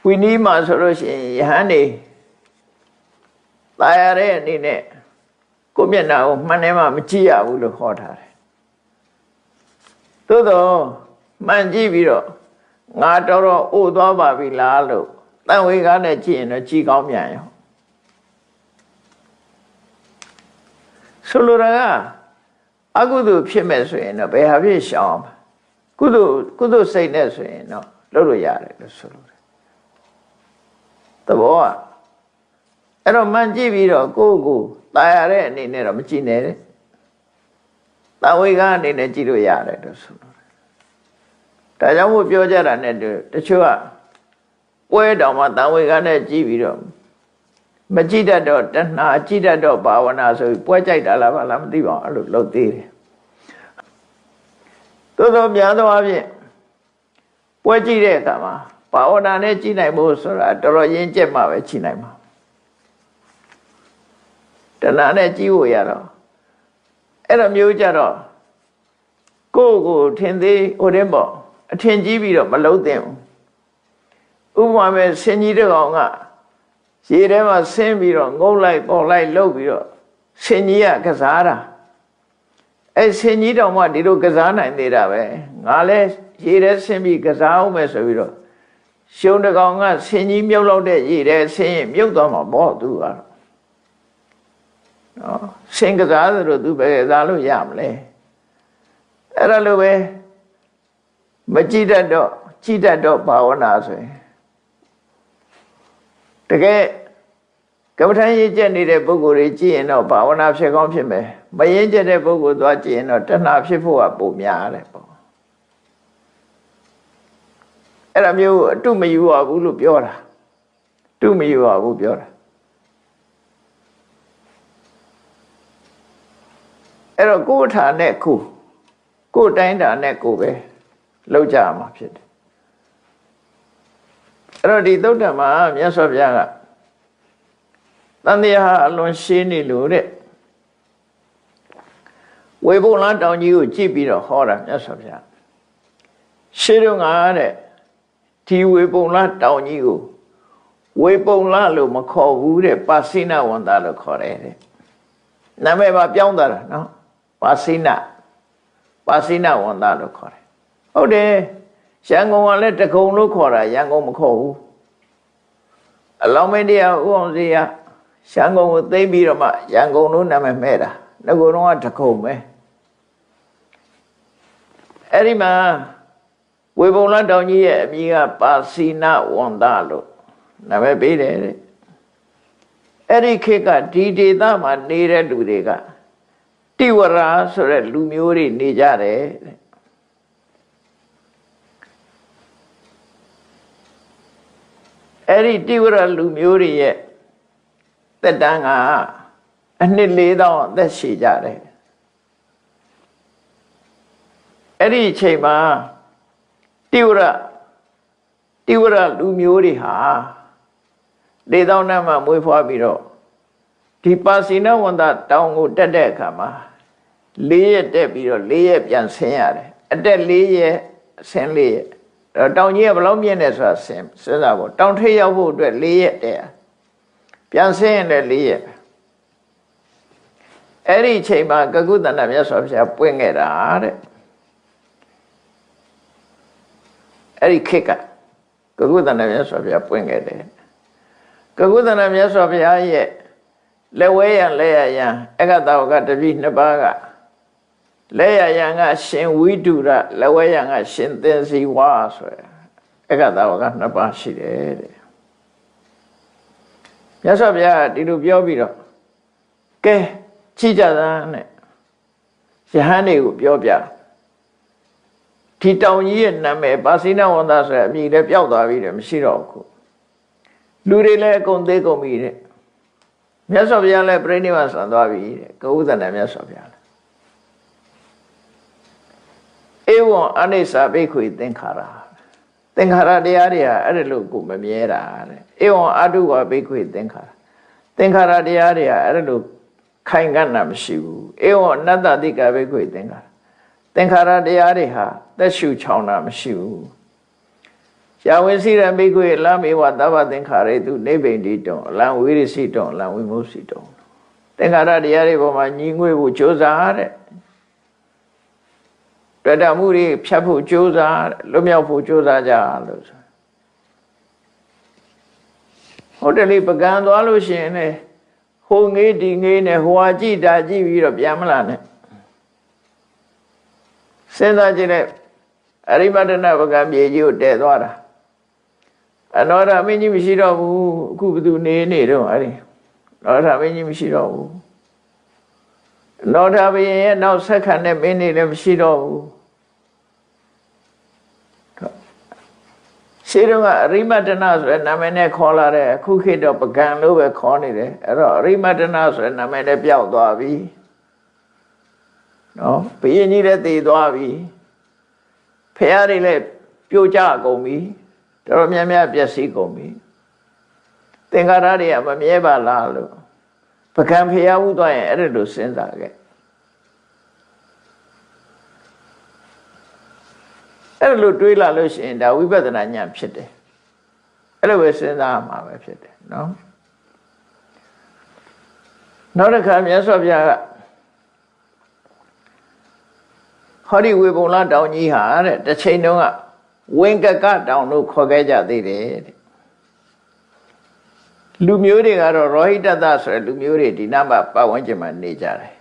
ဝိနည်းမှာဆိုလို့ရှိရင်ယဟန်နေตายရတဲ့အနေနဲ့ကိုမျက်နှာကိုမှန်တယ်မှမကြည့်ရဘူးလို့ဟောထားတယ်သို့တော့မှန်ကြည့်ပြီးတော့ငါတော်တော်အိုသွားပါပြီလားလို့တန်ဝေကားနဲ့ကြည့်ရင်တော့ကြည်ကောင်းမြန်ရောဆိုလိုတာကအကုသိုလ်ဖြစ်မဲ့ဆိုရင်တော့ဘယ်ဟာဖြစ်ရှောင်ကုသိုလ်စိတ်နဲ့ဆိုရင်တော့လုပ်လို့ရတယ်လို့ဆိုလိုတယ်သဘောကအဲ့တော့မှန်ကြည့်ပြီးတော့ကိုယ့်ကိုตายရတဲ့အနေနဲ့တော့မကြည့်နဲ့တဲ့တန်ဝေကားအနေနဲ့ကြည့်လို့ရတယ်လို့ဆိုလိုတယ်ဒါကြောင့်မို့ပြောကြတာနဲ့တချို့ကပွဲတော်မှာတန်ဝေကားနဲ့ကြည့်ပြီးတော့မကြည့်တတ်တော့တဏှာကြည့်တတ်တော့ဘာဝနာဆိုပြီးပွဲကြိုက်တာလားဘာလားမသိပါဘူးအဲ့လိုလုပ်သေးတယ်သို့သောများသောအားဖြင့်ပွဲကြည့်တဲ့အခါမှာဘာဝနာနဲ့ကြည့်နိုင်ဖို့ဆိုတာတော်တော်ရင်းကျက်မှပဲကြည့်နိုင်မှာတဏှာနဲ့ကြည့်ဖို့ရတော့အဲ့လိုမျိုးကြတော့ကိုယ့်ကိုထင်သေးဟိုတဲ့ပေါ့အထင်ကြီးပြီးတော့မလုံးသင့်ဘူးဥပမာမဲ့ဆင်ကြီးတစ်ကောင်ကရေထဲမှာဆင်းပြီးတော့ငုံလိုက်ပေါ်လိုက်လှုပ်ပြီးတော့ဆင်ကြီးကကစားတာအဲ့ဆင်ကြီးတောင်မှဒီလိုကစားနိုင်သေးတာပဲငါလဲရေထဲဆင်းပြီးကစားအောင်မယ်ဆိုပြီးတော့ရှုံးတစ်ကောင်ကဆင်ကြီးမြုပ်လောက်တဲ့ရေထဲဆင်းရင်မြုပ်သွားမှာပေါ့သူကတော့နော်ဆင်ကစားဆိုတော့သူပဲကစားလို့ရမလဲအဲ့ဒါလိုပဲမကြည့်တတ်တော့ကြည့်တတ်တော့ဘာဝနာဆိုရင်တကယ်ကမ္မထမ်းရေးကျက်နေတဲ့ပုဂ္ဂိုလ်တွေကြည့်ရင်တော့ဘာဝနာဖြစ်ကောင်းဖြစ်မယ်မရင်ကျက်တဲ့ပုဂ္ဂိုလ်သွားကြည့်ရင်တော့တဏှာဖြစ်ဖို့ကပုံများတယ်ပေါ့အဲ့ဒါမျိုးအတုမယူရဘူးလို့ပြောတာတုမယူရဘူးပြောတာအဲ့တော့ကိုယ်ထာနဲ့ကိုယ်တိုင်းတာနဲ့ကိုယ်ပဲလောက်ကြမှာဖြစ်တယ်အဲ့တော့ဒီသုတ္တမှာမြတ်စွာဘုရားကတန်တရားအလွန်ရှင်းနေလို့တဲ့ဝေဘုံလားတောင်ကြီးကိုကြည့်ပြီးတော့ဟောတာမြတ်စွာဘုရားရှင်းတော့ငါတဲ့ဒီဝေဘုံလားတောင်ကြီးကိုဝေဘုံလားလို့မခေါ်ဘူးတဲ့ပါစိနဝန္တာလို့ခေါ်တယ်တဲ့နာမည်ပါပြောင်းသွားတာနော်ပါစိနဝန္တာလို့ခေါ်တယ်ဟုတ်တယ်ရန်ကုန်ကလည်းတကုံလို့ခေါ်တာရန်ကုန်မခေါ်ဘူးအလောင်းမင်းတရားဥအောင်စီကရန်ကုန်ကိုသိမ့်ပြီးတော့မှရန်ကုန်လို့နာမည်မဲ့တာငါကတော့တကုံပဲအဲ့ဒီမှာဝေဘုံလတောင်ကြီးရဲ့အမည်ကပါစိနဝန္တာလို့နာမည်ပေးတယ်တဲ့အဲ့ဒီခေတ်ကဒီဒေသမှာနေတဲ့လူတွေကတိဝရဆိုတဲ့လူမျိုးတွေနေကြတယ်တဲ့အဲ့ဒီတိဝရလူမျိုးတွေရဲ့သက်တမ်းကအနှစ်4000အသက်ရှည်ကြတယ်အဲ့ဒီအချိန်မှာတိဝရလူမျိုးတွေဟာ4000နဲ့မှမွေးဖွားပြီးတော့ဒီပါစိနဝန္တတောင်ကိုတက်တဲ့အခါမှာ4ရက်တက်ပြီးတော့4ရက်ပြန်ဆင်းရတယ်အတက်4ရက်ဆင်း4ရက်တောင်ကြီးကဘယ်လောက်မြင့်လဲဆိုတာစဉ်းစားဖို့တောင်ထိပ်ရောက်ဖို့အတွက်4ရက်တက် ပြန်ဆင်းရင်လည်း4 ရက်အဲ့ဒီအချိန်မှာကကုသန္တမြတ်စွာဘုရားပွင့်ခဲ့တာတဲ့အဲ့ဒီခေတ်ကကကုသန္တမြတ်စွာဘုရားပွင့်ခဲ့တယ်ကကုသန္တမြတ်စွာဘုရားရဲ့လက်ဝဲရလက်ရယံအက္ခတဝကတပည့်2 ပါးကလက်ရယံကရှင်ဝိတုရလက်ဝဲရံကရှင်သင်္စီဝါဆိုရယ်အက္ခတဝက2 ပါးရှိတယ်တဲ့မြတ်စွာဘုရားဒီလိုပြောပြီးတော့ကဲကြည့်ကြသမ်းနဲ့ယဟန်တွေကိုပြောပြဒီတောင်ကြီးရဲ့နာမည်ပါစိနဝန္တာဆိုရယ်အမည်လည်းပျောက်သွားပြီတဲ့မရှိတော့ဘူးလူတွေလည်းအကုန်သေးကုန်ပြီတဲ့မြတ်စွာဘုရားလည်းပြိဋိဘံဆံသွားပြီတဲ့ကဥဒ္ဒနာမြတ်စွာဘုရားလည်းဧဝံအနိစ္စဘိက္ခွေသင်္ခါရသင်္ခါရတရားတွေဟာအဲ့ဒါလို့ကိုမမြဲတာတဲ့ဧဝံအတုဝဘိက္ခွေသင်္ခါရသင်္ခါရတရားတွေဟာအဲ့ဒါလို့ခိုင်ခံ့တာမရှိဘူးဧဝံအနတ္တတိကဘိက္ခွေသင်္ခါရသင်္ခါရတရားတွေဟာသက်ရှုချောင်တာမရှိဘူးယာဝေစီရဘိက္ခွေလမေဝသဗ္ဗသင်္ခါရေတုနိဗ္ဗိန္တိတုံအလံဝိရစီတုံအလံဝိမုတ်စီတုံသင်္ခါရတရားတွေပေါ်မှာညီငွေဖို့ကြိုးစားတဲ့တွေ့တာမှုတွေဖြတ်ဖို့ကြိုးစားလွတ်မြောက်ဖို့ကြိုးစားကြလို့ဆိုဟုတ်တယ်လေပကံသွားလို့ရှိရင်လေဟိုငေးဒီငေးနဲ့ဟိုဟာကြည့်တာကြည့်ပြီးတော့ပြန်မလာနဲ့စဉ်းစားကြည့်လိုက်အရိမတနာပကံမြေကြီးကိုတည်သွားတာအနောဒမင်းကြီးမရှိတော့ဘူးအခုဘသူနေတော့အဲ့ဒီနောဒမင်းကြီးမရှိတော့ဘူးနောဒဘုရင်ရဲ့နောက်ဆက်ခံတဲ့မင်းတွေလည်းမရှိတော့ဘူးရှင်းတော့အရိမတနာဆိုတဲ့နာမည်နဲ့ခေါ်လာတဲ့အခုခေတ်တော့ပကံလို့ပဲခေါ်နေတယ်အဲ့တော့အရိမတနာဆိုတဲ့နာမည်နဲ့ပျောက်သွားပြီနော်ဘုရင်ကြီးလည်းတည်သွားပြီဖះတွေလည်းပြိုကျကုန်ပြီတော်များများပျက်စီးကုန်ပြီသင်္ခါရတွေကမမြဲပါလားလို့ပကံဖះဥသွားရင်အဲ့ဒါလိုစဉ်းစားခဲ့အဲ့လိုတွေးလာလို့ရှိရင်ဒါဝိပဿနာဉာဏ်ဖြစ်တယ်အဲ့လိုပဲစဉ်းစားမှာပဲဖြစ်တယ်နော်နောက်တစ်ခါမြတ်စွာဘုရားကဟောဒီဝေဘုံလတောင်ကြီးဟာတဲ့တစ်ချိန်တုန်းကဝင်္ကကတောင်လို့ခေါ်ခဲ့ကြသေးတယ်တဲ့လူမျိုးတွေကတော့ရောဟိတတဆိုတဲ့လူမျိုးတွေဒီနားမှာပတ်ဝန်းကျင်မှာနေကြတယ်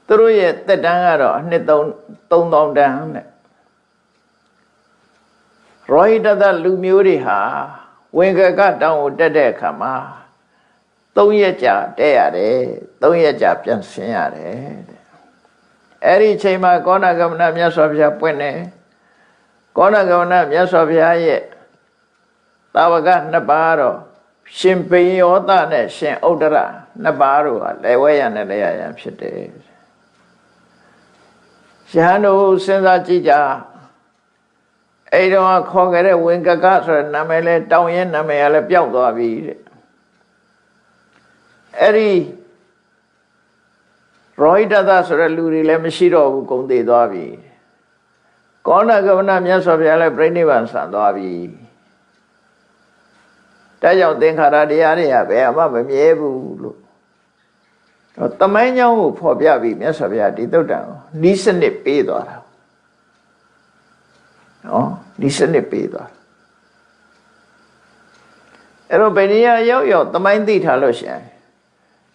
သူတို့ရဲ့သက်တမ်းကတော့အနှစ်3000တန်းတဲ့ရောဟိတတလူမျိုးတွေဟာဝင်္ကကတောင်ကိုတက်တဲ့အခါမှာ3 ရက်ကြာတက်ရတယ်3 ရက်ကြာပြန်ဆင်းရတယ်တဲ့အဲ့ဒီအချိန်မှာကောဏဂမနမြတ်စွာဘုရားပွင့်တယ်ကောဏဂမနမြတ်စွာဘုရားရဲ့တာဝက2 ပါးတော့ရှင်ပိယောသနဲ့ရှင်ဥဒ္ဒရ2 ပါးတို့ဟာလဲဝဲရနဲ့လဲရဖြစ်တယ်ယဟန်တို့စဉ်းစားကြည့်ကြအဲ့တော့ခေါ်ခဲ့တဲ့ဝင်္ကကဆိုတဲ့နာမည်လဲတောင်ရဲ့နာမည်ကလည်းပျောက်သွားပြီတဲ့အဲ့ဒီရောဟိတတဆိုတဲ့လူတွေလည်းမရှိတော့ဘူးကုန်သေးသွားပြီကောဏဂမနမြတ်စွာဘုရားလည်းပြိဋိဘံဆံသွားပြီဒါကြောင့်သင်္ခါရတရားတွေကဘယ်မှမမြဲဘူးလို့တော့တမိုင်းကြောင်းကိုဖော်ပြပြီးမြတ်စွာဘုရားဒီသုတ်တံကိုဤစနစ်ပေးသွားတာနော်ဤစနစ်ပေးသွားအဲ့တော့ဘယ်နေရာရောက်တမိုင်းသိထားလို့ရှိရင်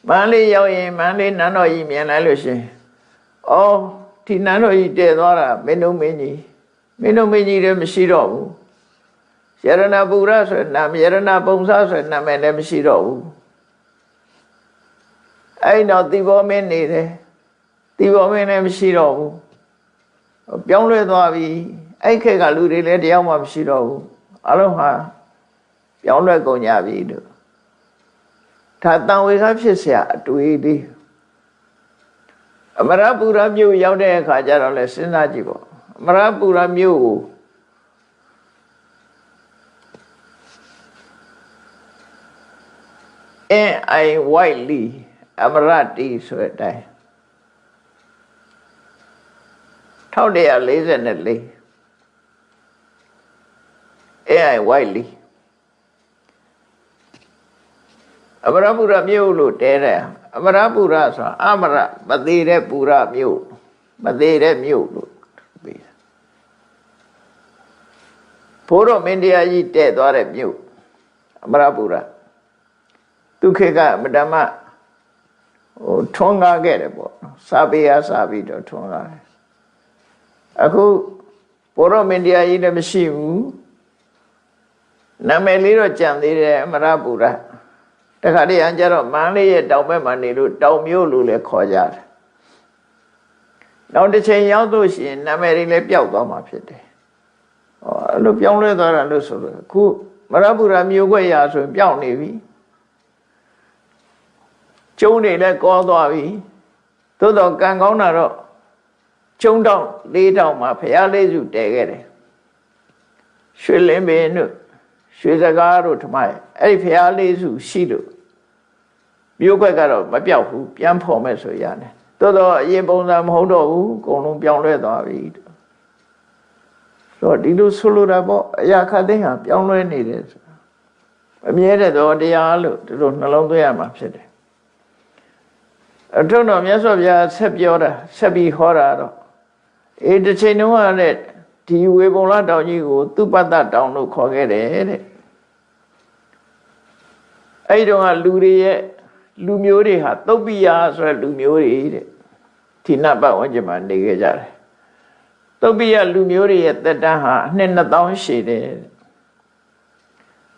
မန္တလေးရောက်ရင်မန္တလေးနန်းတော်ကြီးမြင်လိုက်လို့ရှိရင်အော်ဒီနန်းတော်ကြီးတည်သွားတာမင်းတို့မင်းကြီးလည်းမရှိတော့ဘူးယရဏပူရဆိုတဲ့နာမည်ယရဏပုံစားဆိုတဲ့နာမည်လည်းမရှိတော့ဘူးအဲ့တော့တိဘောမင်းနေတယ်တိဘောမင်းလည်းမရှိတော့ဘူးပြောင်းလဲသွားပြီအဲ့ခေတ်ကလူတွေလည်းတယောက်မှမရှိတော့ဘူးအလုံးဟာပြောင်းလဲကုန်ကြပြီလို့ဒါတန်ဝေခဖြစ်เสียအတွေ့အထိအမရပူရမြို့ရောက်တဲ့အခါကျတော့လဲစဉ်းစားကြည့်ပေါ့အမရပူရမြို့ကိုN.I. Whiteley အမရတီဆိုတဲ့အတိုင်း1144 N.I. Whiteley အမရပူရမြို့လို့တဲတယ်အမရပူရဆိုတာအမရမသေးတဲ့ပူရမြို့မသေးတဲ့မြို့လို့ပြီးဘိုးတော်မင်းတရားကြီးတဲ့သွားတဲ့မြို့အမရပူရသူခေတ်ကမတ္တမထွန်းကားခဲ့တယ်ပေါ့စာပေအားစာပြီးတော့ထွန်းကားတယ်အခုဘိုးတော်မင်းတရားကြီးလည်းမရှိဘူးနာမည်လေးတော့ကြံသေးတယ်အမရပူရတခါတည်းအကျတော့မန်းလေးရဲ့တောင်ဘက်မှာနေလို့တောင်မြို့လို့လည်းခေါ်ကြတယ်နောက်တစ်ချိန်ရောက်လို့ရှိရင်နာမည်တွေလည်းပျောက်သွားမှာဖြစ်တယ်အဲ့လိုပြောင်းလဲသွားတာလို့ဆိုလို့အခုမရပူရမြို့ခွက်ရာဆိုရင်ပျောက်နေပြီကျုံးတွေလည်းကောသွားပြီသို့တော့ကံကောင်းတာတော့ကျုံးတောင်လေးတောင်မှာဖရာလေးစုတည်ခဲ့တယ်ရွှေလင်းပင်တို့ရွှေစကားတို့ထမရဲ့အဲ့ဒီဖရာလေးစုရှိလို့မြို့ခွက်ကတော့မပြောက်ဘူးပြန်ဖော်မဲ့ဆိုရတယ်သို့တော့အရင်ပုံစံမဟုတ်တော့ဘူးအကုန်လုံးပြောင်းလဲသွားပြီဆိုတော့ဒီလိုဆိုလိုတာပေါ့အရာခတ်သိမ်းဟာပြောင်းလဲနေတယ်ဆိုတာအမြဲတည်းတရားလို့ဒီလိုနှလုံးသွင်းရမှာဖြစ်တယ်အထုံးတော်မြတ်စွာဘုရားဆက်ပြောတာဆက်ပြီးဟောတာတော့တစ်ချိန်တုန်းကလည်းဒီဝေပုံလတောင်ကြီးကိုသူပတ္တတောင်လို့ခေါ်ခဲ့တယ်တဲ့အဲ့ဒီတော့ကလူတွေရဲ့လူမျိုးတွေဟာသုတ်ပိယဆိုတဲ့လူမျိုးတွေတဲ့ဒီနတ်ပတ်ဝန်းကျင်မှာနေခဲ့ကြတယ်သုတ်ပိယလူမျိုးတွေရဲ့သက်တမ်းဟာအနှစ်2000ရှည်တယ်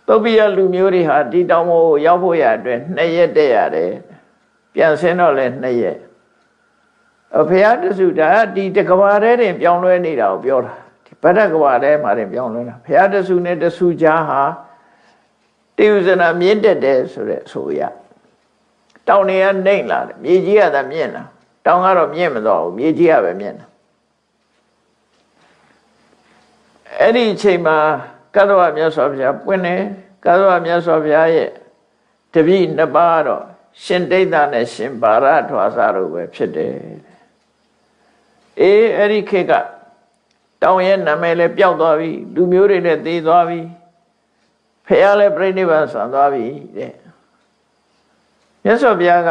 သုတ်ပိယလူမျိုးတွေဟာဒီတောင်ပေါ်ကိုရောက်ဖို့ရအတွက်2ရက်တည်းရတယ်ပြန်ဆင်းတော့လဲ2ရက်ဘုရားတဆူဒါဒီတကဘာထဲတင်ပြောင်းလဲနေတာကိုပြောတာဒီဗဒ္ဒကဘာထဲမှာတင်ပြောင်းလဲတာဘုရားတဆူနဲ့တဆူကြားဟာတေယုဇနာမြင့်တက်တယ်ဆိုတဲ့ဆိုရတောင်တွေကနှိမ့်လာတယ်မြေကြီးကသာမြင့်လာတောင်ကတော့မြင့်မတော့ဘူးမြေကြီးကပဲမြင့်လာအဲ့ဒီအချိန်မှာကတ္တဝမြတ်စွာဘုရားပွင့်တယ်ကတ္တဝမြတ်စွာဘုရားရဲ့တပည့်နှစ်ပါးတော့ရှင်ဒိဋ္ဌနဲ့ရှင်ဗာရထွာစာတို့ပဲဖြစ်တယ်အဲ့ဒီခေတ်ကတောင်ရဲ့နာမည်လည်းပျောက်သွားပြီလူမျိုးတွေလည်းသေသွားပြီဖះလည်းပြိဋိဘံဆွမ်းသွားပြီတဲ့မြတ်စွာဘုရားက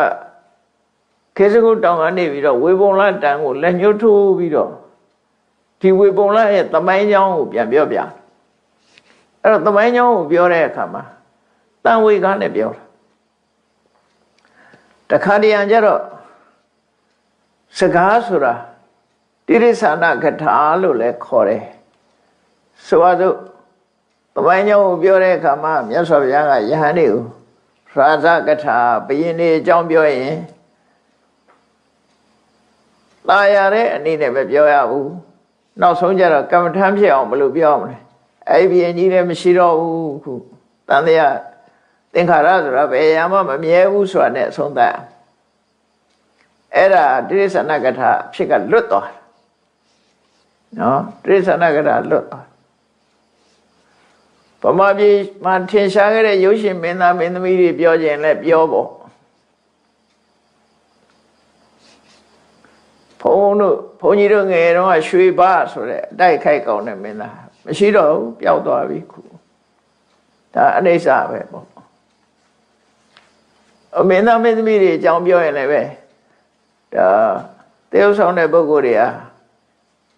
ခေစကုတောင်ကနေပြီးတော့ဝေပုံလတန်ကိုလက်ညှိုးထိုးပြီးတော့ဒီဝေပုံလရဲ့သမိုင်းကြောင်းကိုပြန်ပြောပြအဲ့တော့သမိုင်းကြောင်းကိုပြောတဲ့အခါမှာတန်ဝေကားနဲ့ပြောတာတခါတည်းကျတော့စကားဆိုတာတိရိစ္ဆာနကထာလို့လည်းခေါ်တယ်ဆိုပါစို့သမိုင်းကြောင်းကိုပြောတဲ့အခါမှာမြတ်စွာဘုရားကယဟန်တွေကိုရာဇကထာဘယင်းနေအကြောင်းပြောရင်လာရတဲ့အနေနဲ့ပဲပြောရဘူးနောက်ဆုံးကျတော့ကမ္မထမ်းဖြစ်အောင်ဘယ်လိုပြောရမလဲအဲ့ဒီဘယင်းကြီးလည်းမရှိတော့ဘူးခုတန်တရားသင်္ခါရဆိုတာဘယ်ရာမှမမြဲဘူးဆိုတာနဲ့အဆုံးသတ်အဲ့ဒါတိရိစ္ဆာနကထာဖြစ်ကလွတ်သွားနော်တိရိစ္ဆာနကထာလွတ်သွားဗမာပြည်မှာထင်ရှားခဲ့တဲ့ရုပ်ရှင်မင်းသားမင်းသမီးတွေပြောခြင်းလဲပြောပေါ့ဘုန်းကြီးတို့ငယ်တော့ရွှေပါဆိုတဲ့အတိုက်ခိုက်ကောင်းတဲ့မင်းသားမရှိတော့ဘူးပျောက်သွားပြီခုဒါအနိစ္စပဲပေါ့မင်းသားမင်းသမီးတွေအကြောင်းပြောရင်လည်းပဲဒါတေဥဆောင်တဲ့ပုဂ္ဂိုလ်တွေဟာ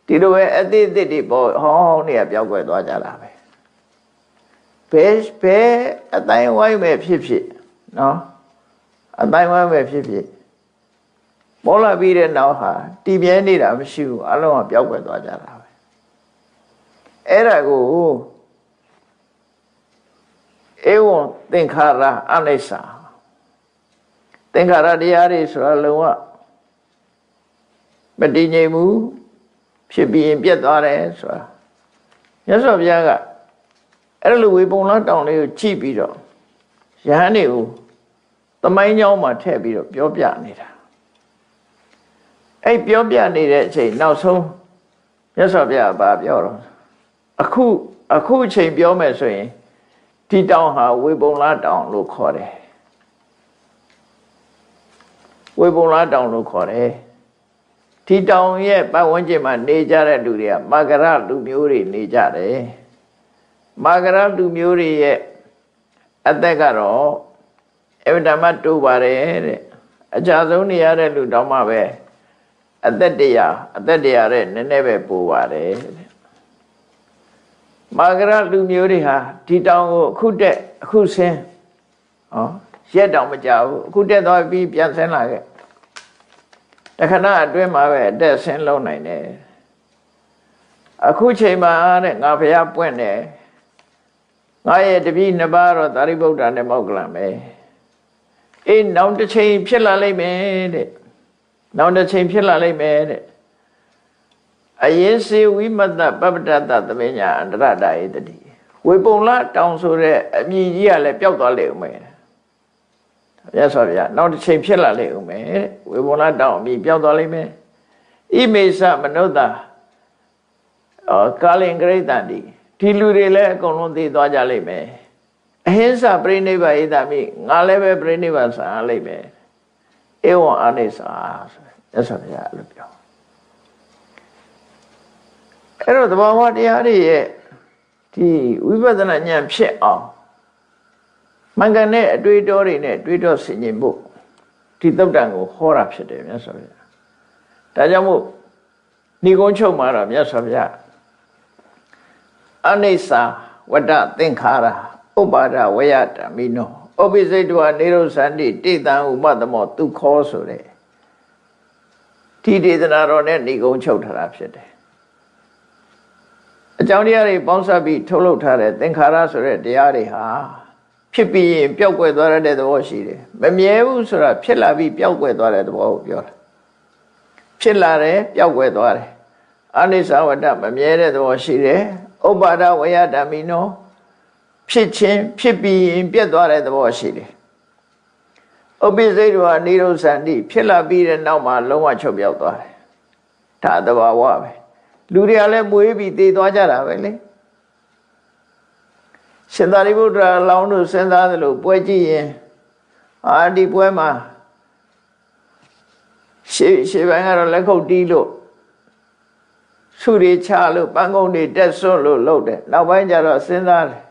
ဒီလိုပဲအတိအသစ်တွေပေါ့ဟောင်းနေရပြောက်ွယ်သွားကြတာပဲဘယ်အတိုင်းဝိုင်းပဲဖြစ်ဖြစ်နော်အတိုင်းဝိုင်းပဲဖြစ်ဖြစ်ပေါ်လာပြီးတဲ့နောက်ဟာတည်မြဲနေတာမရှိဘူးအလုံးကပြောက်ွယ်သွားကြတာပဲအဲ့ဒါကိုဧဝံသင်္ခါရအနိစ္စသင်္ခါရတရားတွေဆိုတာလုံးဝမတည်ငြိမ်ဘူးဖြစ်ပြီးရင်ပြတ်သွားတယ်ဆိုတာမြတ်စွာဘုရားကအဲ့လိုဝေပုံလတောင်လေးကိုကြည့်ပြီးတော့ယဟန်တွေကိုသမိုင်းကြောင်းမှာထည့်ပြီးတော့ပြောပြနေတာအဲ့ပြောပြနေတဲ့အချိန်နောက်ဆုံးမြတ်စွာဘုရားကပြောတော့အခုအချိန်ပြောမယ်ဆိုရင်ဒီတောင်ဟာဝေပုံလတောင်လို့ခေါ်တယ်ဝေပုံလတောင်လို့ခေါ်တယ်ဒီတောင်ရဲ့ပတ်ဝန်းကျင်မှာနေကြတဲ့လူတွေကမာဂရလူမျိုးတွေနေကြတယ်မာဂရလူမျိုးတွေရဲ့အသက်ကတော့ ဗဓမ္မတူပါတယ်တဲ့အကြဆုံးနေရတဲ့လူတောင်မှပဲအသက်တရားတဲ့နည်းနည်းပဲပိုပါတယ်တဲ့မာဂရလူမျိုးတွေဟာဒီတောင်ကိုအခုတက်အခုဆင်းရက်တောင်မကြဘူးအခုတက်သွားပြီးပြန်ဆင်းလာခဲ့တခဏအတွင်းမှာပဲအတက်ဆင်းလုံးနိုင်တယ်အခုချိန်မှာတဲ့ငါဘုရားပွင့်တယ်ငါရဲ့တပည့်နှစ်ပါးတော့သာရိပုတ္တရာနဲ့မောက္ကလံပဲအေးနောက်တစ်ချိန်ဖြစ်လာလိမ့်မယ်တဲ့နောက်တစ်ချိန်ဖြစ်လာလိမ့်မယ်တဲ့အရင်စေဝိမတ္တပပ္ပတ္တသမဉ္ညာအန္တရတာဧတတိဝေပုံလတောင်ဆိုတဲ့အမြည်ကြီးကလည်းပျောက်သွားလိမ့်ဦးမယ်မြတ်စွာဘုရားနောက်တစ်ချိန်ဖြစ်လာလိမ့်ဦးမယ်တဲ့ဝေပုံလတောင်အမြည်ပျောက်သွားလိမ့်မယ်ဣမေသမနုဿကာလင်္ဂရိတံတိဒီလူတွေလည်းအကုန်လုံးသိသွားကြလိမ့်မယ်အဟိစ္ဆပြိနိဗ္ဗာဧတမိငါလည်းပဲပြိနိဗ္ဗာန်ဆံရလိမ့်မယ်ဧဝံအာနိစ္စဆိုမြတ်စွာဘုရားအဲ့လိုပြောအဲ့တော့သဘာဝတရားတွေရဲ့ဒီဝိပဿနာဉာဏ်ဖြစ်အောင်မှန်ကန်တဲ့အတွေ့အကြုံတွေနဲ့တွေးတောဆင်ခြင်ဖို့ဒီသုတ်တံကိုဟောတာဖြစ်တယ်မြတ်စွာဘုရားဒါကြောင့်မို့ဏိဂုံးချုပ်မှာတော့မြတ်စွာဘုရားအနိစ္စဝတ္တသင်္ခါရဥပါဒဝယတမိနောဩပိစိတဝနေရုသန္တိတိတံဥပတမောဒုက္ခောဆိုတဲ့ဒီဒေသနာတော်နဲ့ဏိဂုံးချုပ်ထားတာဖြစ်တယ်အကြောင်းတရားတွေပေါင်းစပ်ပြီးထုတ်လုပ်ထားတဲ့သင်္ခါရဆိုတဲ့တရားတွေဟာဖြစ်ပြီးရင်ပျောက်ကွယ်သွားတဲ့သဘောရှိတယ်မမြဲဘူးဆိုတာဖြစ်လာပြီးပျောက်ကွယ်သွားတဲ့သဘောကိုပြောတာဖြစ်လာတယ်ပျောက်ကွယ်သွားတယ်အနိစ္စဝတ္တမမြဲတဲ့သဘောရှိတယ်ဥပါဒဝယဓမ္မိနောဖြစ်ခြင်းဖြစ်ပြီးရင်ပြတ်သွားတဲ့သဘောရှိတယ်ဥပိစိတ်ဝနိရောဓန္တိဖြစ်လာပြီးတဲ့နောက်မှာလုံးဝချုပ်ပြောက်သွားတယ်ဒါသဘာဝပဲလူတွေကလည်းမွေးပြီးတည်သွားကြတာပဲလေရှင်သာရိပုတ္တရာလောင်းတို့စဉ်းစားသလိုပွဲကြည့်ရင်ဒီပွဲမှာရှေ့ပိုင်းကတော့လက်ခုပ်တီးလို့ဆုတွေချလို့ပန်းကုန်းတွေတက်ဆွတ်လို့လုပ်တယ်နောက်ပိုင်းကျတော့စဉ်းစားတယ်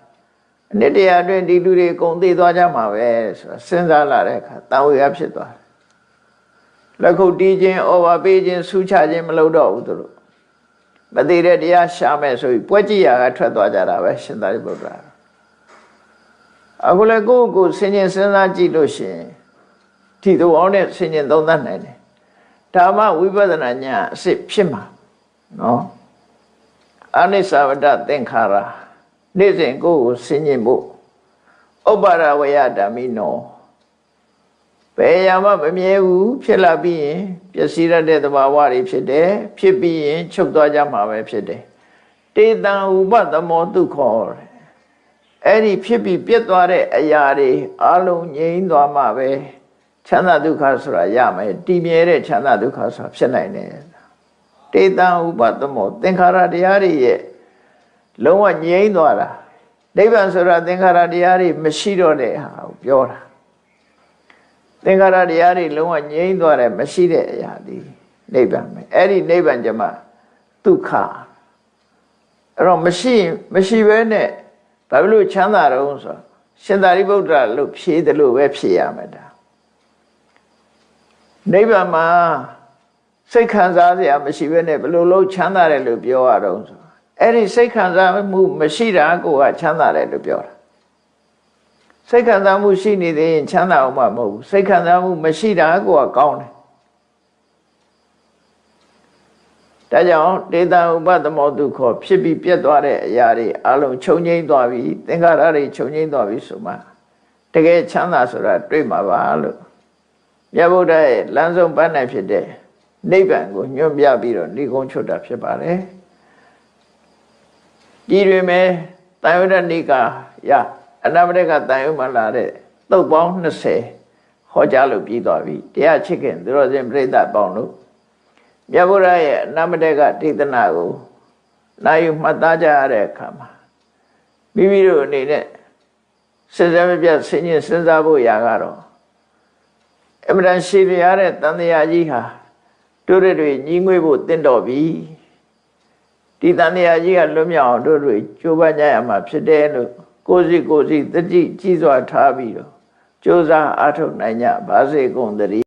အနည်းတရာအတွင်းဒီလူတွေအကုန်သိသွားကြမှာပဲဆိုတော့စဉ်းစားလာတဲ့အခါတန်ဝေရဖြစ်သွားတယ်လက်ခုပ်တီးခြင်းဩဝါပေးခြင်းဆုချခြင်းမလုပ်တော့ဘူးသူတို့မသိတဲ့တရားရှာမယ်ဆိုပြီးပွဲကြည့်ရကထွက်သွားကြတာပဲရှင်သာရိပုတ္တရာအခုလည်းကိုယ့်ကိုယ်ဆင်ခြင်စဉ်းစားကြည့်လို့ရှိရင်ဒီသဘောနဲ့ဆင်ခြင်သုံးသပ်နိုင်တယ်ဓမ္မဝိပဿနာဉာဏ်အစစ်ဖြစ်မှာနော်အနိစ္စဝတ္တသင်္ခါရနေ့စဉ်ကိုယ်ကိုဆင်ခြင်ဖို့ဥပါဒဝယဓမ္မိနောဘယ်ရာမှမမြဲဘူးဖြစ်လာပြီးရင်ပျက်စီးရတဲ့သဘာဝတွေဖြစ်တယ်ဖြစ်ပြီးရင်ချုပ်သွားကြမှာပဲဖြစ်တယ်တေတံဥပတမောဒုက္ခောအဲ့ဒီဖြစ်ပြီးပြတ်သွားတဲ့အရာတွေအလုံးငြိမ်းသွားမှပဲချမ်းသာဒုက္ခဆိုတာရမယ်တည်မြဲတဲ့ချမ်းသာဒုက္ခဆိုတာဖြစ်နိုင်တယ်တေတံဥပတမောသင်္ခါရတရားတွေရဲ့လုံးဝငြိမ်းသွားတာနိဗ္ဗာန်ဆိုတာသင်္ခါရတရားတွေမရှိတော့တဲ့ဟာကိုပြောတာသင်္ခါရတရားတွေလုံးဝငြိမ်းသွားတယ်မရှိတဲ့အရာဒီနိဗ္ဗာန်ပဲအဲ့ဒီနိဗ္ဗာန်ကျမှဒုက္ခအဲ့တော့မရှိဘဲနဲ့ဘာဖြစ်လို့ချမ်းသာတော့ဆိုရှင်သာရိပုတ္တရာလို့ဖြေတယ်လို့ပဲဖြေရမှာဒါနိဗ္ဗာန်မှာစိတ်ခံစားစရာမရှိဘဲနဲ့ဘယ်လိုလုပ်ချမ်းသာတယ်လို့ပြောရတော့ဆိုအဲ့ဒီစိတ်ခံစားမှုမရှိတာကိုကချမ်းသာတယ်လို့ပြောတာစိတ်ခံစားမှုရှိနေသေးရင်ချမ်းသာအောင်မဟုတ်ဘူးစိတ်ခံစားမှုမရှိတာကိုကကောင်းတယ်ဒါကြောင့်တေတံဥပတမောဒုက္ခဖြစ်ပြီးပြတ်သွားတဲ့အရာတွေအလုံးချုပ်ငြိမ်းသွားပြီသင်္ခါရတွေချုပ်ငြိမ်းသွားပြီဆိုမှတကယ်ချမ်းသာဆိုတာတွေ့မှာပါလို့မြတ်ဗုဒ္ဓရဲ့လမ်းဆုံးပန်းနိုင်ဖြစ်တဲ့နိဗ္ဗာန်ကိုညွှန်ပြပြီးတော့ဏိဂုံးချုပ်တာဖြစ်ပါတယ်ဒီတွင်မဲ့တန်ယုဒနိကာယအနာမရကတန်ယုမှာလာတဲ့သုတ်ပေါင်း20ဟောကြားလို့ပြီးသွားပြီတရားချစ်ခင်သူတော်စင်ပြိဿပေါင်းတို့မြတ်ဗုဒ္ဓရဲ့အနာမတကဒေသနာကိုနာယူမှတ်သားကြရတဲ့အခါမှာမိမိတို့အနေနဲ့စဉ်းစားမပြတ်ဆင်ញင်စဉ်းစားဖို့ရာကတော့အမှန်တန်ရှိရတဲ့တန်တရားကြီးဟာတို့တွေညီငွေဖို့တင့်တော်ပြီဒီတန်တရားကြီးကလွတ်မြောက်အောင်တို့တွေကြိုးပမ်းကြရမှာဖြစ်တယ်လို့ကိုယ်စီတတိကြီးစွာထားပြီးတော့ကြ ကြိုးစားအားထုတ်နိုင်ကြပါစေကုန်သတည်း